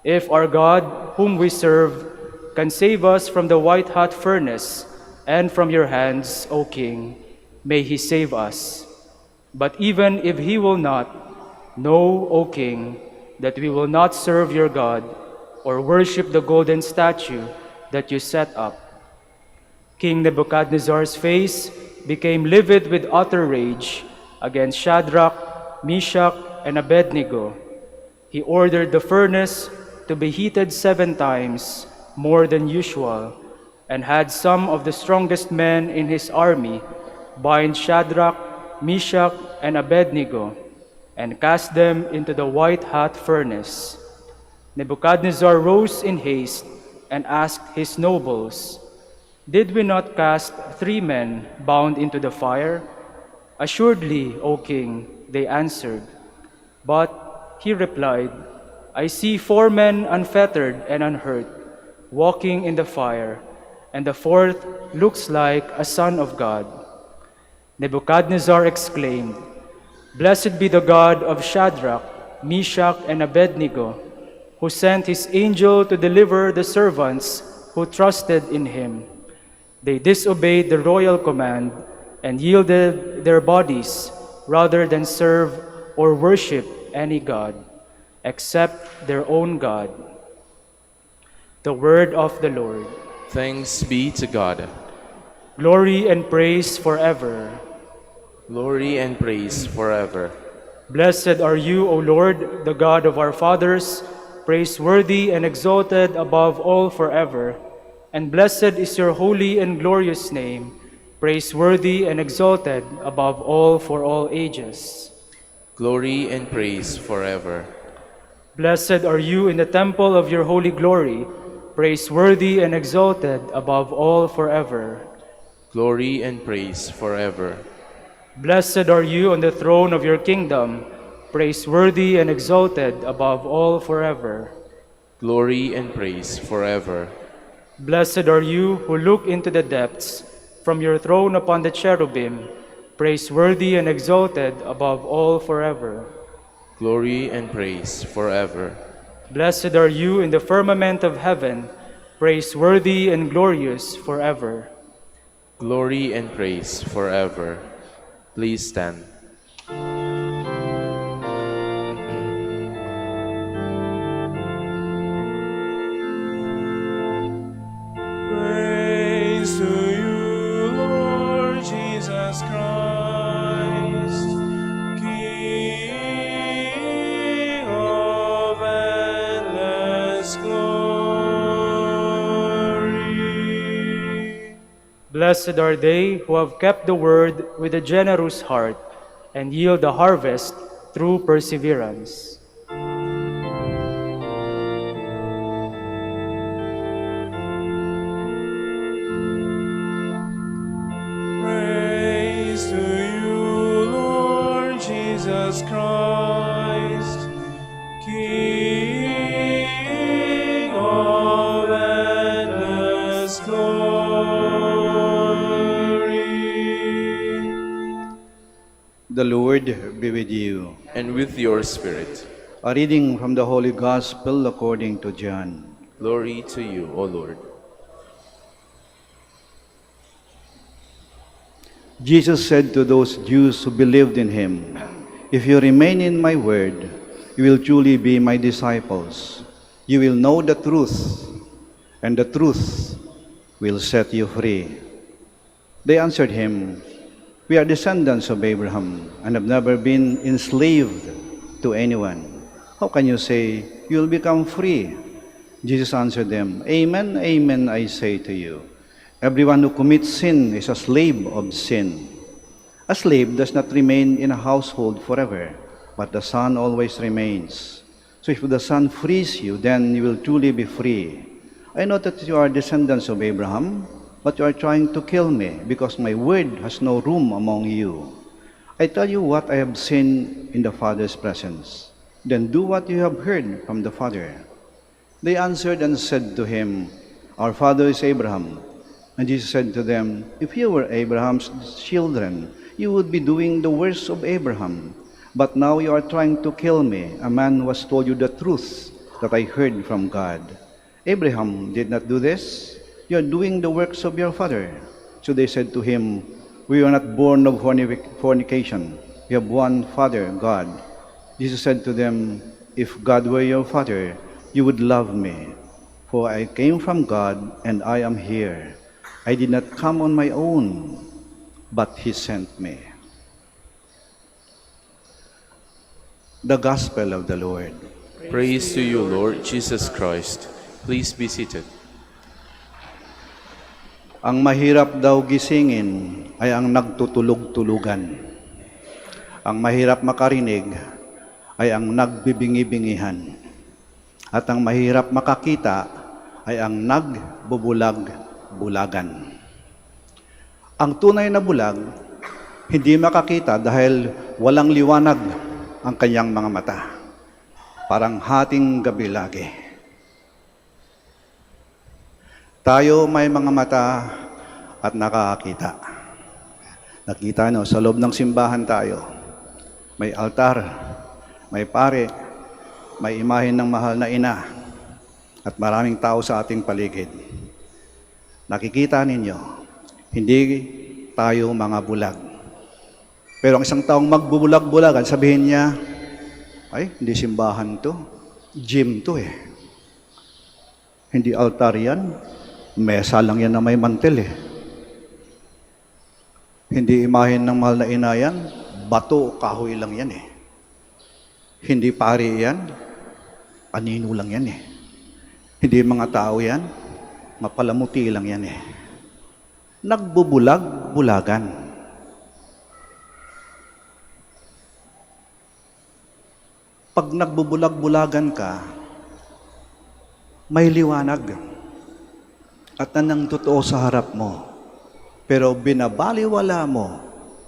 If our God, whom we serve, can save us from the white-hot furnace and from your hands, O King, may he save us. But even if he will not, know, O King, that we will not serve your God or worship the golden statue that you set up." King Nebuchadnezzar's face became livid with utter rage against Shadrach, Meshach, and Abednego. He ordered the furnace to be heated 7 times more than usual, and had some of the strongest men in his army bind Shadrach, Meshach, and Abednego, and cast them into the white-hot furnace. Nebuchadnezzar rose in haste and asked his nobles, "Did we not cast 3 men bound into the fire?" "Assuredly, O king," they answered. But he replied, "I see 4 men unfettered and unhurt, walking in the fire, and the 4th looks like a son of God." Nebuchadnezzar exclaimed, "Blessed be the God of Shadrach, Meshach, and Abednego, who sent his angel to deliver the servants who trusted in him. They disobeyed the royal command and yielded their bodies rather than serve or worship any god, except their own God." The word of the Lord. Thanks be to God. Glory and praise forever. Glory and praise forever. Blessed are you, O Lord, the God of our fathers, praiseworthy and exalted above all forever. And blessed is your holy and glorious name, praiseworthy and exalted above all for all ages. Glory and praise forever. Blessed are you in the temple of your holy glory, praiseworthy and exalted above all forever. Glory and praise forever. Blessed are you on the throne of your kingdom, praiseworthy and exalted above all forever. Glory and praise forever. Blessed are you who look into the depths from your throne upon the cherubim, praiseworthy and exalted above all forever. Glory and praise forever. Blessed are you in the firmament of heaven, praiseworthy and glorious forever. Glory and praise forever. Please stand. Praise to you, Lord Jesus Christ, King of endless glory. Blessed are they who have kept the word with a generous heart and yield the harvest through perseverance. Praise to you, Lord Jesus Christ, King of endless glory. The Lord be with you. And with your spirit. A reading from the Holy Gospel according to John. Glory to you, O Lord. Jesus said to those Jews who believed in him, "If you remain in my word, you will truly be my disciples. You will know the truth, and the truth will set you free." They answered him, "We are descendants of Abraham and have never been enslaved to anyone. How can you say you will become free?" Jesus answered them, "Amen, amen, I say to you, Everyone who commits sin is a slave of sin. A slave does not remain in a household forever, but the son always remains. So if the son frees you, then you will truly be free. I know that you are descendants of Abraham, but you are trying to kill me because my word has no room among you. I tell you what I have seen in the Father's presence. Then do what you have heard from the Father. They answered and said to him, Our father is Abraham. And Jesus said to them, If you were Abraham's children, you would be doing the works of Abraham. But now you are trying to kill me, a man who has told you the truth that I heard from God. Abraham did not do this. You are doing the works of your father. So they said to him, We were not born of fornication. We have one Father, God. Jesus said to them, If God were your Father, you would love me. For I came from God, and I am here. I did not come on my own, but He sent me. The Gospel of the Lord. Praise to you, Lord Jesus Christ. Please be seated. Ang mahirap daw gisingin ay ang nagtutulog-tulugan. Ang mahirap makarinig ay ang nagbibingi-bingihan. At ang mahirap makakita ay ang nagbubulag-bulagan. Ang tunay na bulag, hindi makakita dahil walang liwanag ang kanyang mga mata. Parang hating gabi lagi. Tayo may mga mata at nakakakita. Nakita nyo, sa loob ng simbahan tayo, may altar, may pare, may imahen ng mahal na ina, at maraming tao sa ating paligid. Nakikita ninyo, hindi tayo mga bulag. Pero ang isang taong magbubulag-bulagan, sabihin niya, ay, hindi simbahan to, gym to eh. Hindi altar yan, mesa lang yan na may mantel eh. Hindi imahen ng mahal na ina yan, bato o kahoy lang yan eh. Hindi pari yan, anino lang yan eh. Hindi mga tao yan, mapalamuti lang yan eh. Nagbubulag-bulagan. Pag nagbubulag-bulagan ka, may liwanag at nanang totoo sa harap mo, pero binabaliwala mo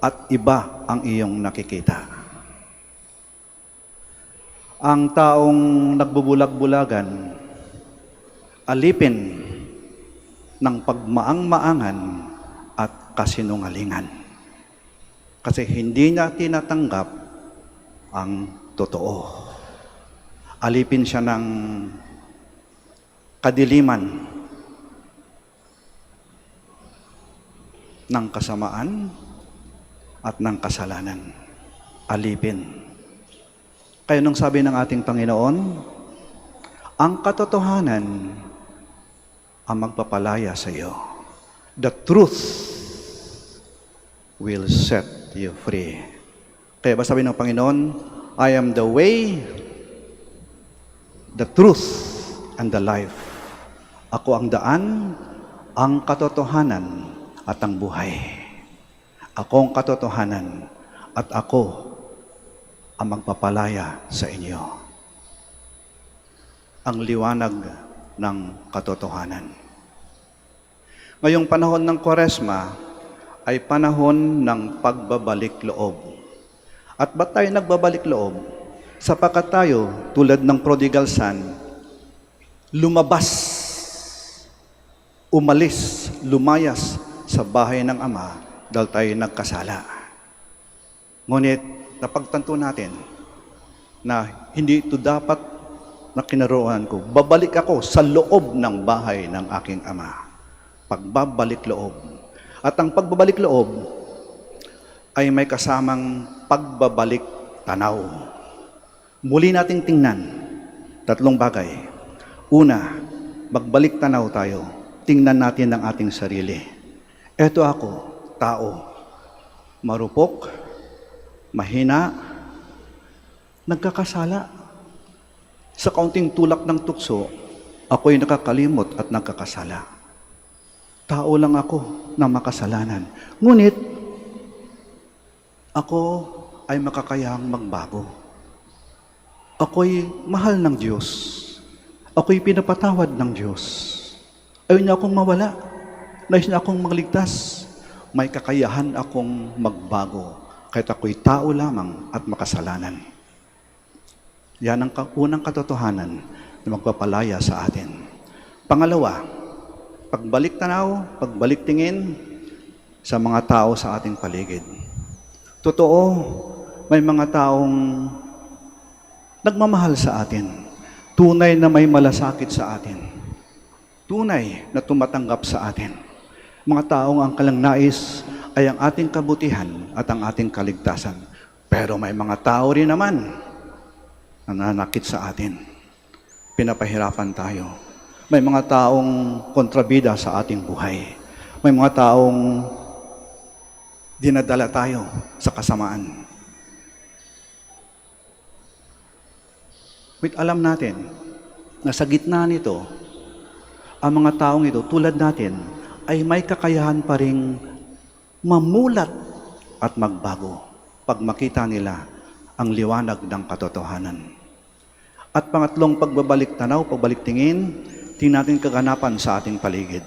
at iba ang iyong nakikita. Ang taong nagbubulag-bulagan, alipin ng pagmaang-maangan at kasinungalingan. Kasi hindi niya tinatanggap ang totoo. Alipin siya ng kadiliman, ng kasamaan at ng kasalanan. Alipin. Kaya nung sabi ng ating Panginoon, ang katotohanan ang magpapalaya sa iyo. The truth will set you free. Kaya ba sabi ng Panginoon, I am the way, the truth, and the life. Ako ang daan, ang katotohanan, at ang buhay. Ako ang katotohanan, at ako ang magpapalaya sa inyo. Ang liwanag ng katotohanan. Ngayong panahon ng Kwaresma ay panahon ng pagbabalik loob. At ba't tayo nagbabalik loob? Sapagkat tayo, tulad ng prodigal son, lumabas, umalis, lumayas sa bahay ng Ama dahil tayo nagkasala. Ngunit napagtanto natin na hindi ito dapat na kinaroon ko. Babalik ako sa loob ng bahay ng aking Ama. Pagbabalik loob. At ang pagbabalik loob ay may kasamang pagbabalik tanaw. Muli nating tingnan tatlong bagay. Una, magbalik tanaw tayo. Tingnan natin ang ating sarili. Eto ako, tao, marupok, mahina, nagkakasala. Sa kaunting tulak ng tukso, ako'y nakakalimot at nagkakasala. Tao lang ako na makasalanan. Ngunit, ako ay makakayahang magbago. Ako'y mahal ng Diyos. Ako'y pinapatawad ng Diyos. Ayaw niya akong mawala. Nais niya akong magligtas. May kakayahan akong magbago. Kahit ako'y tao lamang at makasalanan. Yan ang unang katotohanan na magpapalaya sa atin. Pangalawa, pagbalik tanaw, pagbalik tingin sa mga tao sa ating paligid. Totoo, may mga taong nagmamahal sa atin. Tunay na may malasakit sa atin. Tunay na tumatanggap sa atin. Mga taong ang kalang nais ay ang ating kabutihan at ang ating kaligtasan. Pero may mga tao rin naman na nanakit sa atin. Pinapahirapan tayo. May mga taong kontrabida sa ating buhay. May mga taong dinadala tayo sa kasamaan. With alam natin na sa gitna nito, ang mga taong ito tulad natin ay may kakayahan pa ring mamulat at magbago pag makita nila ang liwanag ng katotohanan. At pangatlong pagbabalik tanaw, pagbalik tingin, tingnan natin kaganapan sa ating paligid.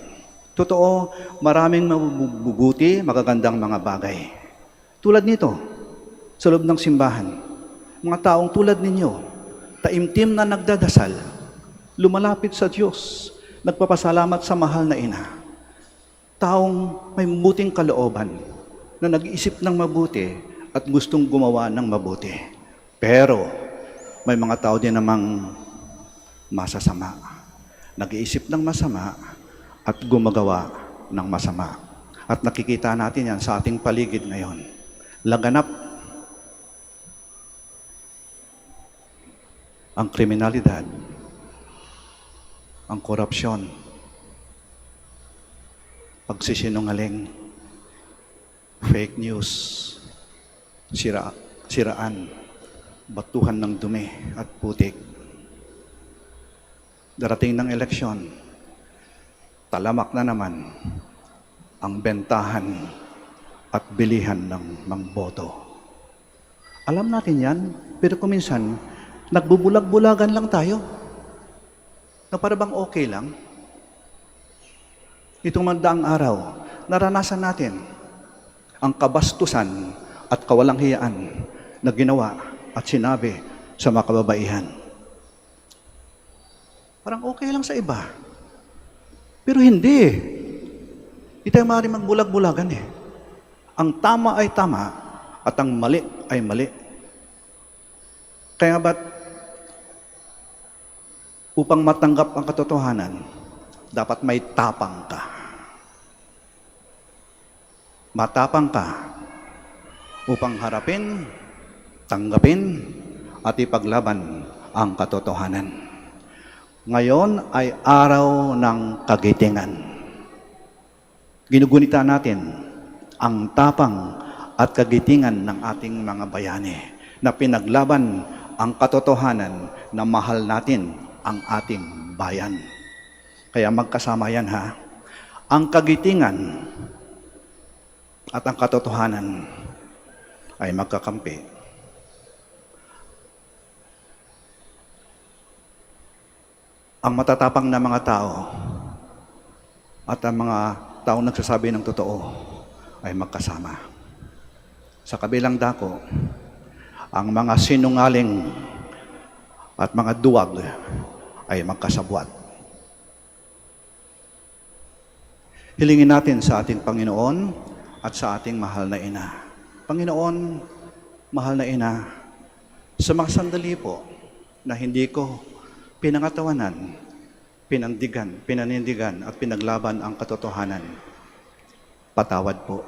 Totoo, maraming mabubuti, magagandang mga bagay. Tulad nito, sa loob ng simbahan, mga taong tulad ninyo, taimtim na nagdadasal, lumalapit sa Diyos, nagpapasalamat sa mahal na ina. Taong may mabuting kalooban, na nag-iisip ng mabuti at gustong gumawa ng mabuti. Pero, may mga tao din namang masasama. Nag-iisip ng masama at gumagawa ng masama. At nakikita natin yan sa ating paligid ngayon. Laganap ang kriminalidad, ang korupsyon, pagsisinungaling, fake news, siraan, batuhan ng dumi at putik. Darating ng eleksyon, talamak na naman ang bentahan at bilihan ng boto. Alam natin yan, pero kuminsan, nagbubulag-bulagan lang tayo. Na para bang okay lang? Itong magdaang araw, naranasan natin ang kabastusan at kawalang hiyaan na ginawa at sinabi sa mga kababaihan. Parang okay lang sa iba. Pero hindi. Hindi tayo maaaring magbulag-bulagan eh. Ang tama ay tama at ang mali ay mali. Kaya ba't upang matanggap ang katotohanan, dapat may tapang ka. Matapang ka upang harapin, tanggapin, at ipaglaban ang katotohanan. Ngayon ay araw ng kagitingan. Ginugunita natin ang tapang at kagitingan ng ating mga bayani na pinaglaban ang katotohanan na mahal natin ang ating bayan. Kaya magkasama yan ha. Ang kagitingan at ang katotohanan ay magkakampi. Ang matatapang na mga tao at ang mga taong nagsasabi ng totoo ay magkasama. Sa kabilang dako, ang mga sinungaling at mga duwag ay magkasabwat. Hilingin natin sa ating Panginoon at sa ating mahal na ina. Panginoon, mahal na ina, sa mga sandali po na hindi ko pinangatawanan, pinanindigan at pinaglaban ang katotohanan, patawad po.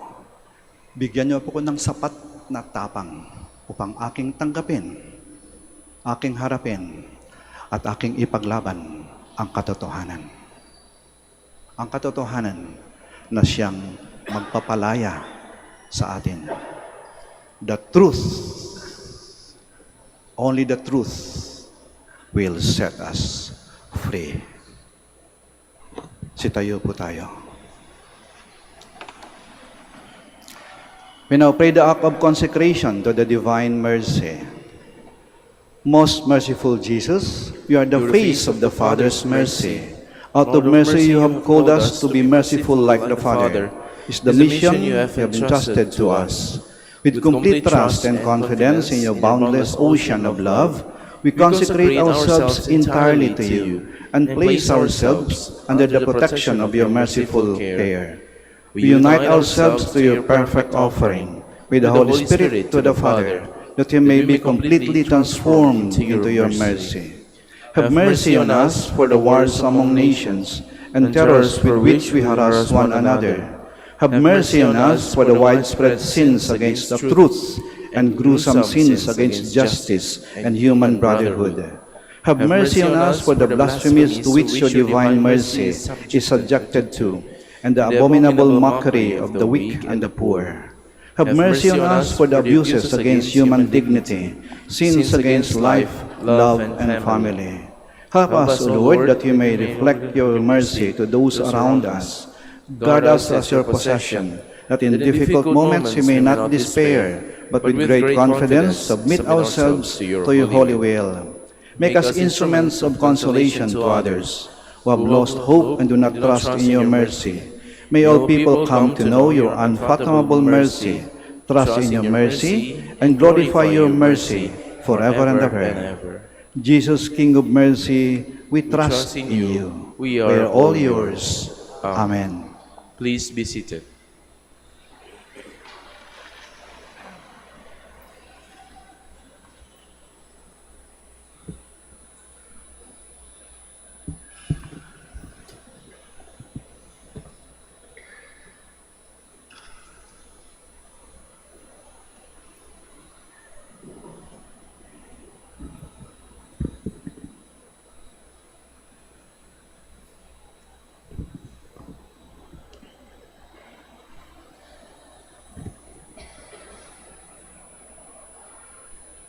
Bigyan niyo po ko ng sapat na tapang upang aking tanggapin, aking harapin, at aking ipaglaban ang katotohanan. Ang katotohanan na siyang magpapalaya sa atin. The truth, only the truth will set us free. Sitayo po tayo. We now pray the act of consecration to the divine mercy. Most merciful Jesus, you are the face of the Father's mercy. Out of mercy you have called us to be merciful like the Father. Is the mission you have entrusted to us. With complete trust and confidence in your boundless ocean of love, we consecrate ourselves entirely to you and place ourselves under the protection of your merciful care. We unite ourselves to your perfect offering, with the Holy Spirit to the Father, that he may be completely transformed into your mercy. Have mercy on us for the wars among nations and terrors with which we harass one another. Have mercy on us for the widespread sins against the truth and gruesome sins against justice and human brotherhood. Have mercy on us for the blasphemies to which your divine mercy is subjected to, and the abominable mockery of the weak and the poor. Have mercy on us for the abuses against human dignity, sins against life, love, and family. Help us, O Lord, that you may reflect your mercy to those around us. Guard us as your possession, that in difficult moments we may not despair, but with great confidence submit ourselves to your holy will. Make us instruments of consolation to others who have lost hope and do not trust in your mercy. May all people come to know your unfathomable mercy, trust in your mercy, and glorify your mercy forever and ever. Jesus, King of mercy, we trust in you. We are all yours. Amen. Please be seated.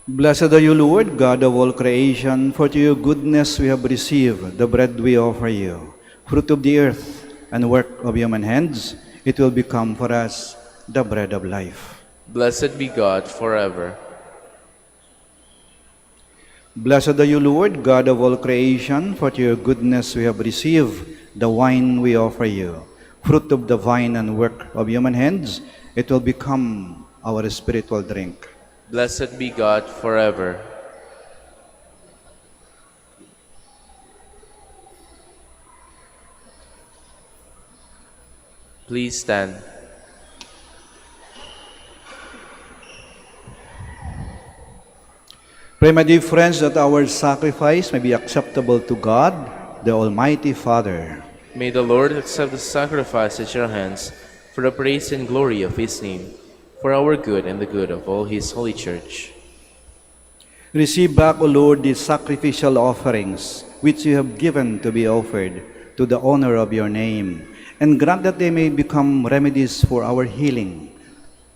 Blessed are you, Lord, God of all creation, for to your goodness we have received the bread we offer you, fruit of the earth and work of human hands. It will become for us the bread of life. Blessed be God forever. Blessed are you, Lord, God of all creation, for to your goodness we have received the wine we offer you, fruit of the vine and work of human hands. It will become our spiritual drink. Blessed be God forever. Please stand. Pray, my dear friends, that our sacrifice may be acceptable to God, the Almighty Father. May the Lord accept the sacrifice at your hands for the praise and glory of his name, for our good and the good of all his holy church. Receive back, O Lord, these sacrificial offerings which you have given to be offered to the honor of your name, and grant that they may become remedies for our healing.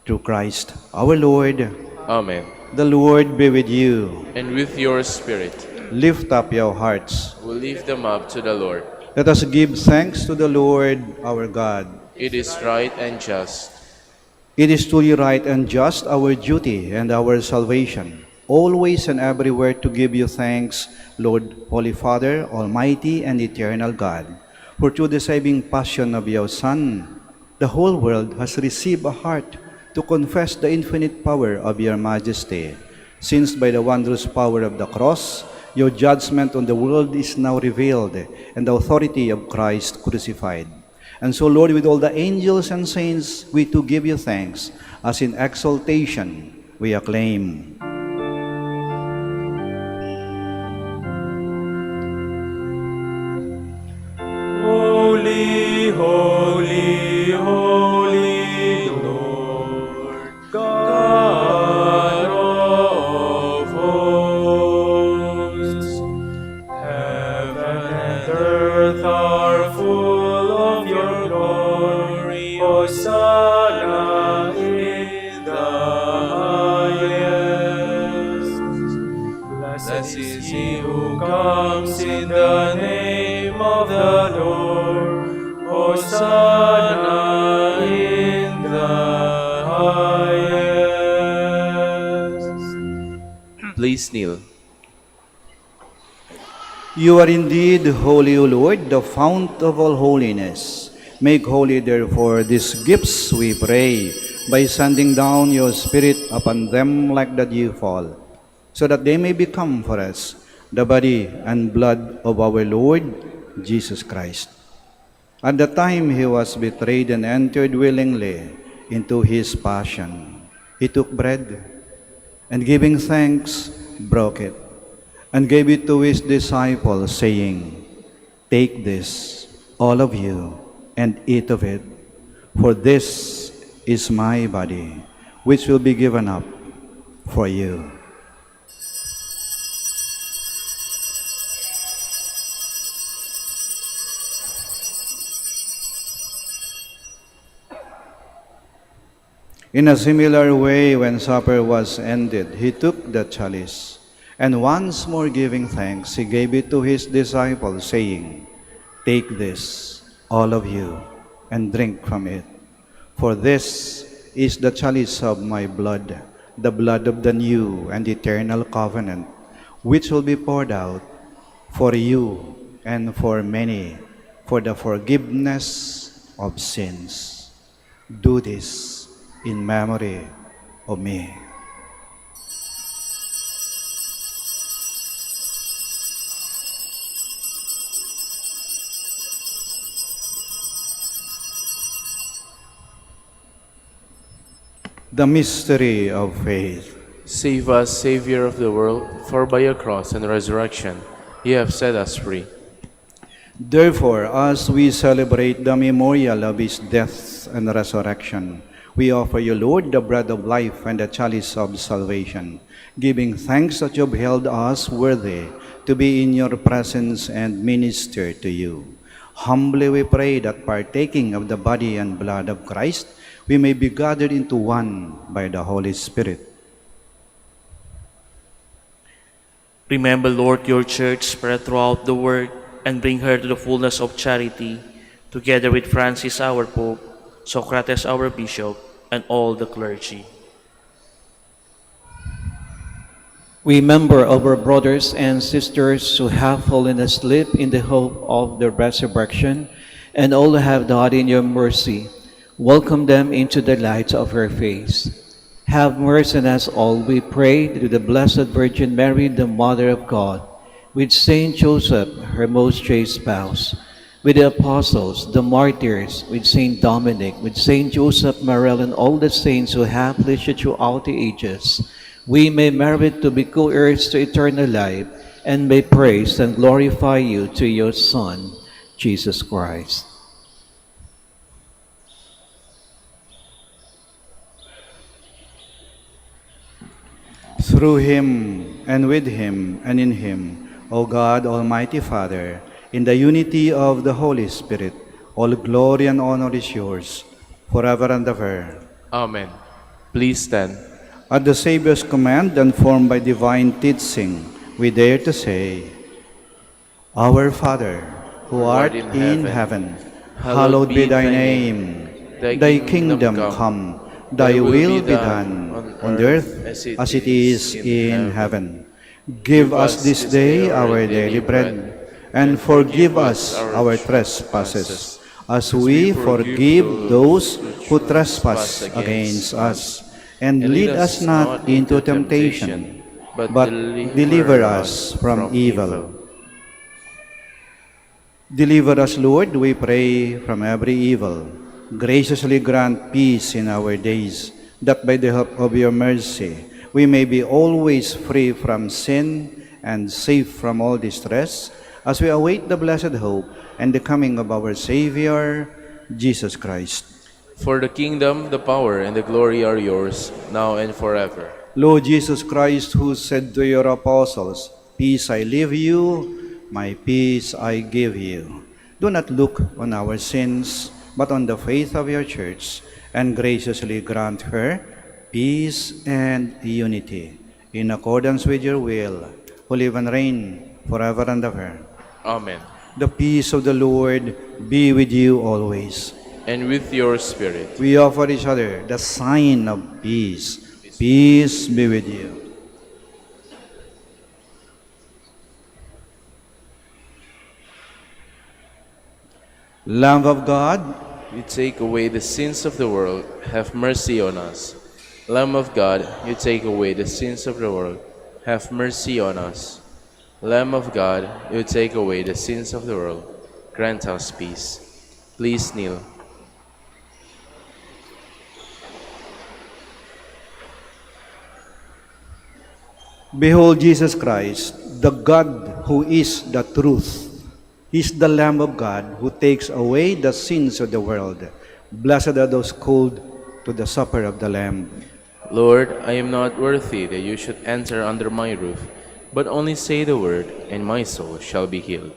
Through Christ our Lord. Amen. The Lord be with you. And with your spirit. Lift up your hearts. We lift them up to the Lord. Let us give thanks to the Lord our God. It is right and just. It is truly right and just, our duty and our salvation, always and everywhere to give you thanks, Lord, Holy Father, Almighty and Eternal God. For through the saving passion of your Son, the whole world has received a heart to confess the infinite power of your majesty. Since by the wondrous power of the cross, your judgment on the world is now revealed, and the authority of Christ crucified. And so, Lord, with all the angels and saints, we too give you thanks, as in exaltation we acclaim. Holy, holy, holy Lord, God of hosts. Heaven and earth are full of your glory. Hosanna in the highest. Please kneel. You are indeed holy, O Lord, the fount of all holiness. Make holy, therefore, these gifts, we pray, by sending down your Spirit upon them like the dewfall, so that they may become for us the body and blood of our Lord Jesus Christ. At the time he was betrayed and entered willingly into his passion, he took bread, and giving thanks, broke it, and gave it to his disciples, saying, "Take this, all of you, and eat of it, for this is my body, which will be given up for you." In a similar way, when supper was ended, he took the chalice, and once more giving thanks, he gave it to his disciples, saying, "Take this, all of you, and drink from it. For this is the chalice of my blood, the blood of the new and eternal covenant, which will be poured out for you and for many for the forgiveness of sins. Do this in memory of me." The mystery of faith. Save us, Savior of the world, for by your cross and resurrection you have set us free. Therefore, as we celebrate the memorial of his death and resurrection, we offer you, Lord, the bread of life and the chalice of salvation, giving thanks that you have held us worthy to be in your presence and minister to you. Humbly we pray that partaking of the body and blood of Christ, we may be gathered into one by the Holy Spirit. Remember, Lord, your church spread throughout the world and bring her to the fullness of charity, together with Francis our Pope, Socrates our Bishop, and all the clergy. We remember our brothers and sisters who have fallen asleep in the hope of the resurrection, and all who have died in your mercy. Welcome them into the light of your face. Have mercy on us all, we pray, through the Blessed Virgin Mary, the Mother of God, with Saint Joseph, her most chaste spouse, with the apostles, the martyrs, with Saint Dominic, with Saint Joseph Marel, and all the saints who have lived throughout the ages, we may merit to be co-heirs to eternal life, and may praise and glorify you to your Son, Jesus Christ. Through him, and with him, and in him, O God, Almighty Father, in the unity of the Holy Spirit, all glory and honor is yours, forever and ever. Amen. Please stand. At the Savior's command and formed by divine teaching, we dare to say, Our Father, who art in heaven, hallowed be thy name. Thy kingdom come, thy will be done, on earth as it is in heaven. Give us this day our daily bread, and forgive us our trespasses, as we forgive those who trespass against us. And lead us not into temptation, but deliver us from evil. Deliver us, Lord, we pray, from every evil. Graciously grant peace in our days, that by the help of your mercy we may be always free from sin and safe from all distress, as we await the blessed hope and the coming of our Savior, Jesus Christ. For the kingdom, the power, and the glory are yours, now and forever. Lord Jesus Christ, who said to your apostles, Peace I leave you, my peace I give you. Do not look on our sins, but on the faith of your church, and graciously grant her peace and unity, in accordance with your will, who live and reign forever and ever. Amen. The peace of the Lord be with you always. And with your spirit. We offer each other the sign of peace. Peace be with you. Lamb of God, You take away the sins of the world, have mercy on us. Lamb of God, you take away the sins of the world, have mercy on us. Lamb of God, you take away the sins of the world, grant us peace. Please kneel. behold Jesus Christ, the God who is the truth. He is the Lamb of God who takes away the sins of the world. Blessed are those called to the supper of the Lamb. Lord, I am not worthy that you should enter under my roof, but only say the word, and my soul shall be healed.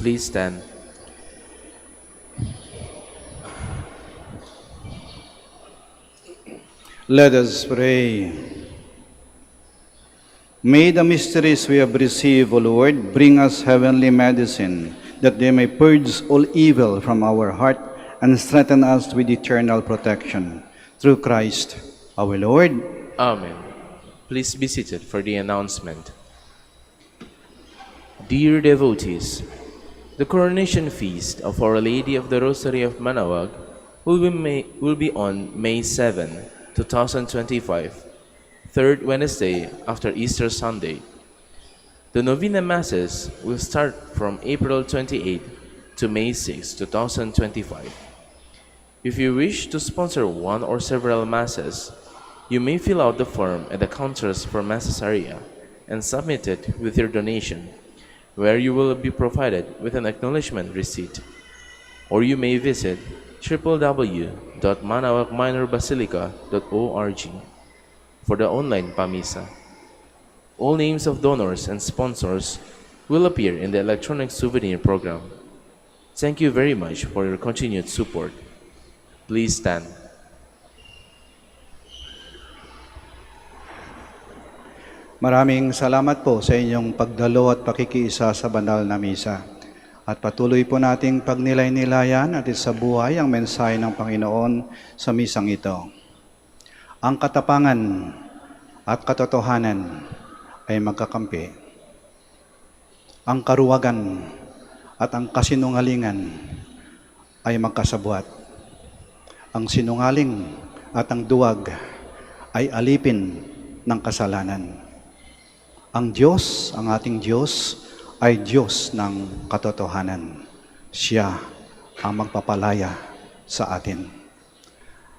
Please stand. Let us pray. May the mysteries we have received, O Lord, bring us heavenly medicine, that they may purge all evil from our heart and strengthen us with eternal protection. Through Christ our Lord. Amen. Please be seated for the announcement. Dear devotees, the coronation feast of Our Lady of the Rosary of Manaoag will be on May 7, 2025, third Wednesday after Easter Sunday. The Novena Masses will start from April 28 to May 6, 2025. If you wish to sponsor one or several Masses, you may fill out the form at the counters for Masses area and submit it with your donation, where you will be provided with an acknowledgement receipt. Or you may visit www.manaoagminorbasilica.org for the online Pamisa. All names of donors and sponsors will appear in the electronic souvenir program. Thank you very much for your continued support. Please stand. Maraming salamat po sa inyong pagdalo at pakikiisa sa banal na misa. At patuloy po nating pagnilay-nilayan at sa buhay ang mensahe ng Panginoon sa misang ito. Ang katapangan at katotohanan ay magkakampi. Ang karuwagan at ang kasinungalingan ay magkasabwat. Ang sinungaling at ang duwag ay alipin ng kasalanan. Ang Diyos, ang ating Diyos, ay Diyos ng katotohanan. Siya ang magpapalaya sa atin.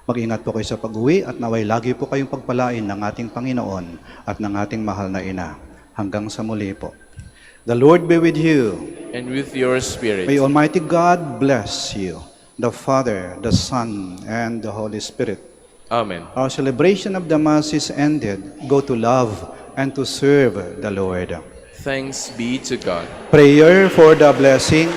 Mag-ingat po kayo sa pag-uwi at naway lagi po kayong pagpalain ng ating Panginoon at ng ating mahal na Ina. Hanggang sa muli po. The Lord be with you. And with your spirit. May Almighty God bless you, the Father, the Son, and the Holy Spirit. Amen. Our celebration of the Mass is ended. Go to love and to serve the Lord. Thanks be to God. Prayer for the blessing.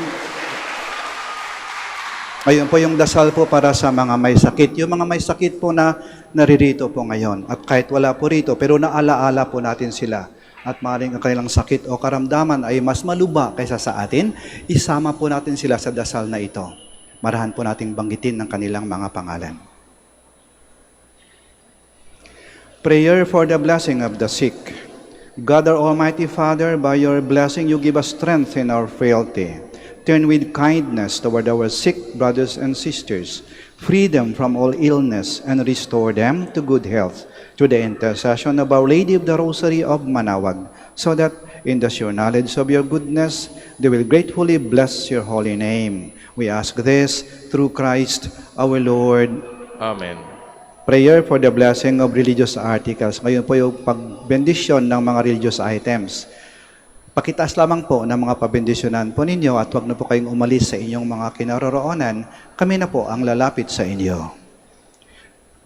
Ayun po yung dasal po para sa mga may sakit. Yung mga may sakit po na naririto po ngayon. At kahit wala po rito, pero naalaala po natin sila. At maaaring ang kanilang sakit o karamdaman ay mas maluba kaysa sa atin, isama po natin sila sa dasal na ito. Marahan po nating banggitin ng kanilang mga pangalan. Prayer for the blessing of the sick. God our Almighty Father, by your blessing you give us strength in our frailty. Turn with kindness toward our sick brothers and sisters. Free them from all illness and restore them to good health through the intercession of Our Lady of the Rosary of Manaoag, so that in the sure knowledge of your goodness they will gratefully bless your holy name. We ask this through Christ our Lord. Amen. Prayer for the blessing of religious articles. Ngayon po yung pagbendisyon ng mga religious items. Pakitaas lamang po ng mga pabendisyonan po ninyo at huwag na po kayong umalis sa inyong mga kinaroroonan. Kami na po ang lalapit sa inyo.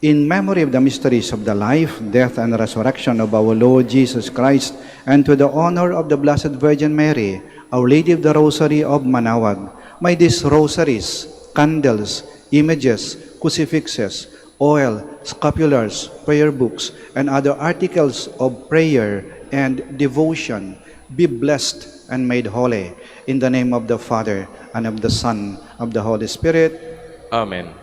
In memory of the mysteries of the life, death, and resurrection of our Lord Jesus Christ, and to the honor of the Blessed Virgin Mary, Our Lady of the Rosary of Manaoag, may these rosaries, candles, images, crucifixes, oil, scapulars, prayer books, and other articles of prayer and devotion be blessed and made holy. In the name of the Father, and of the Son, of the Holy Spirit. Amen.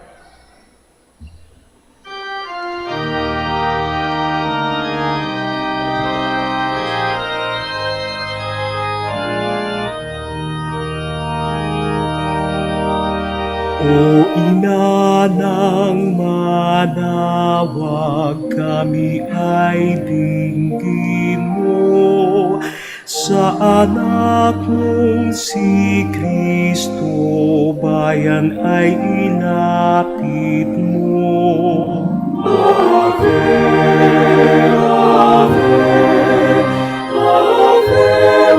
O Ina ng Manaoag, kami ay dinggin mo. Sa anak mong si Kristo, bayan ay ilapit mo. Ave, Ave, Ave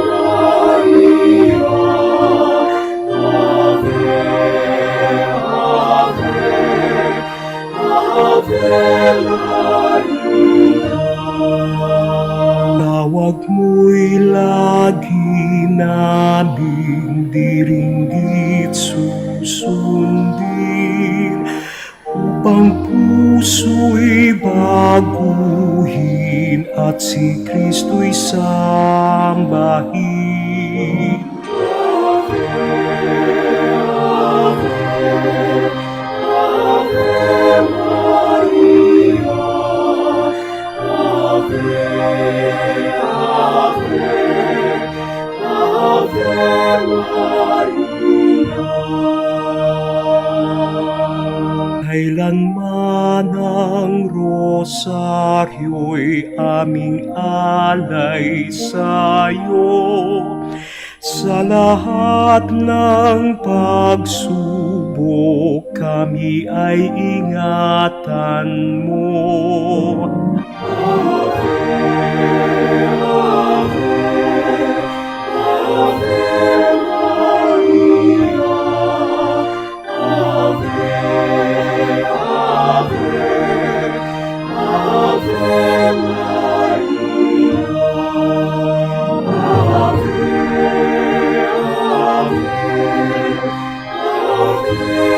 Maria, Ave, Ave Maria. Tawag mo'y lagi naming diri upang puso'y baguhin at si Kristo'y sambahin. Kailanman ang rosaryo'y aming alay sa'yo. Sa lahat ng pagsubok, kami ay ingatan mo. Ave,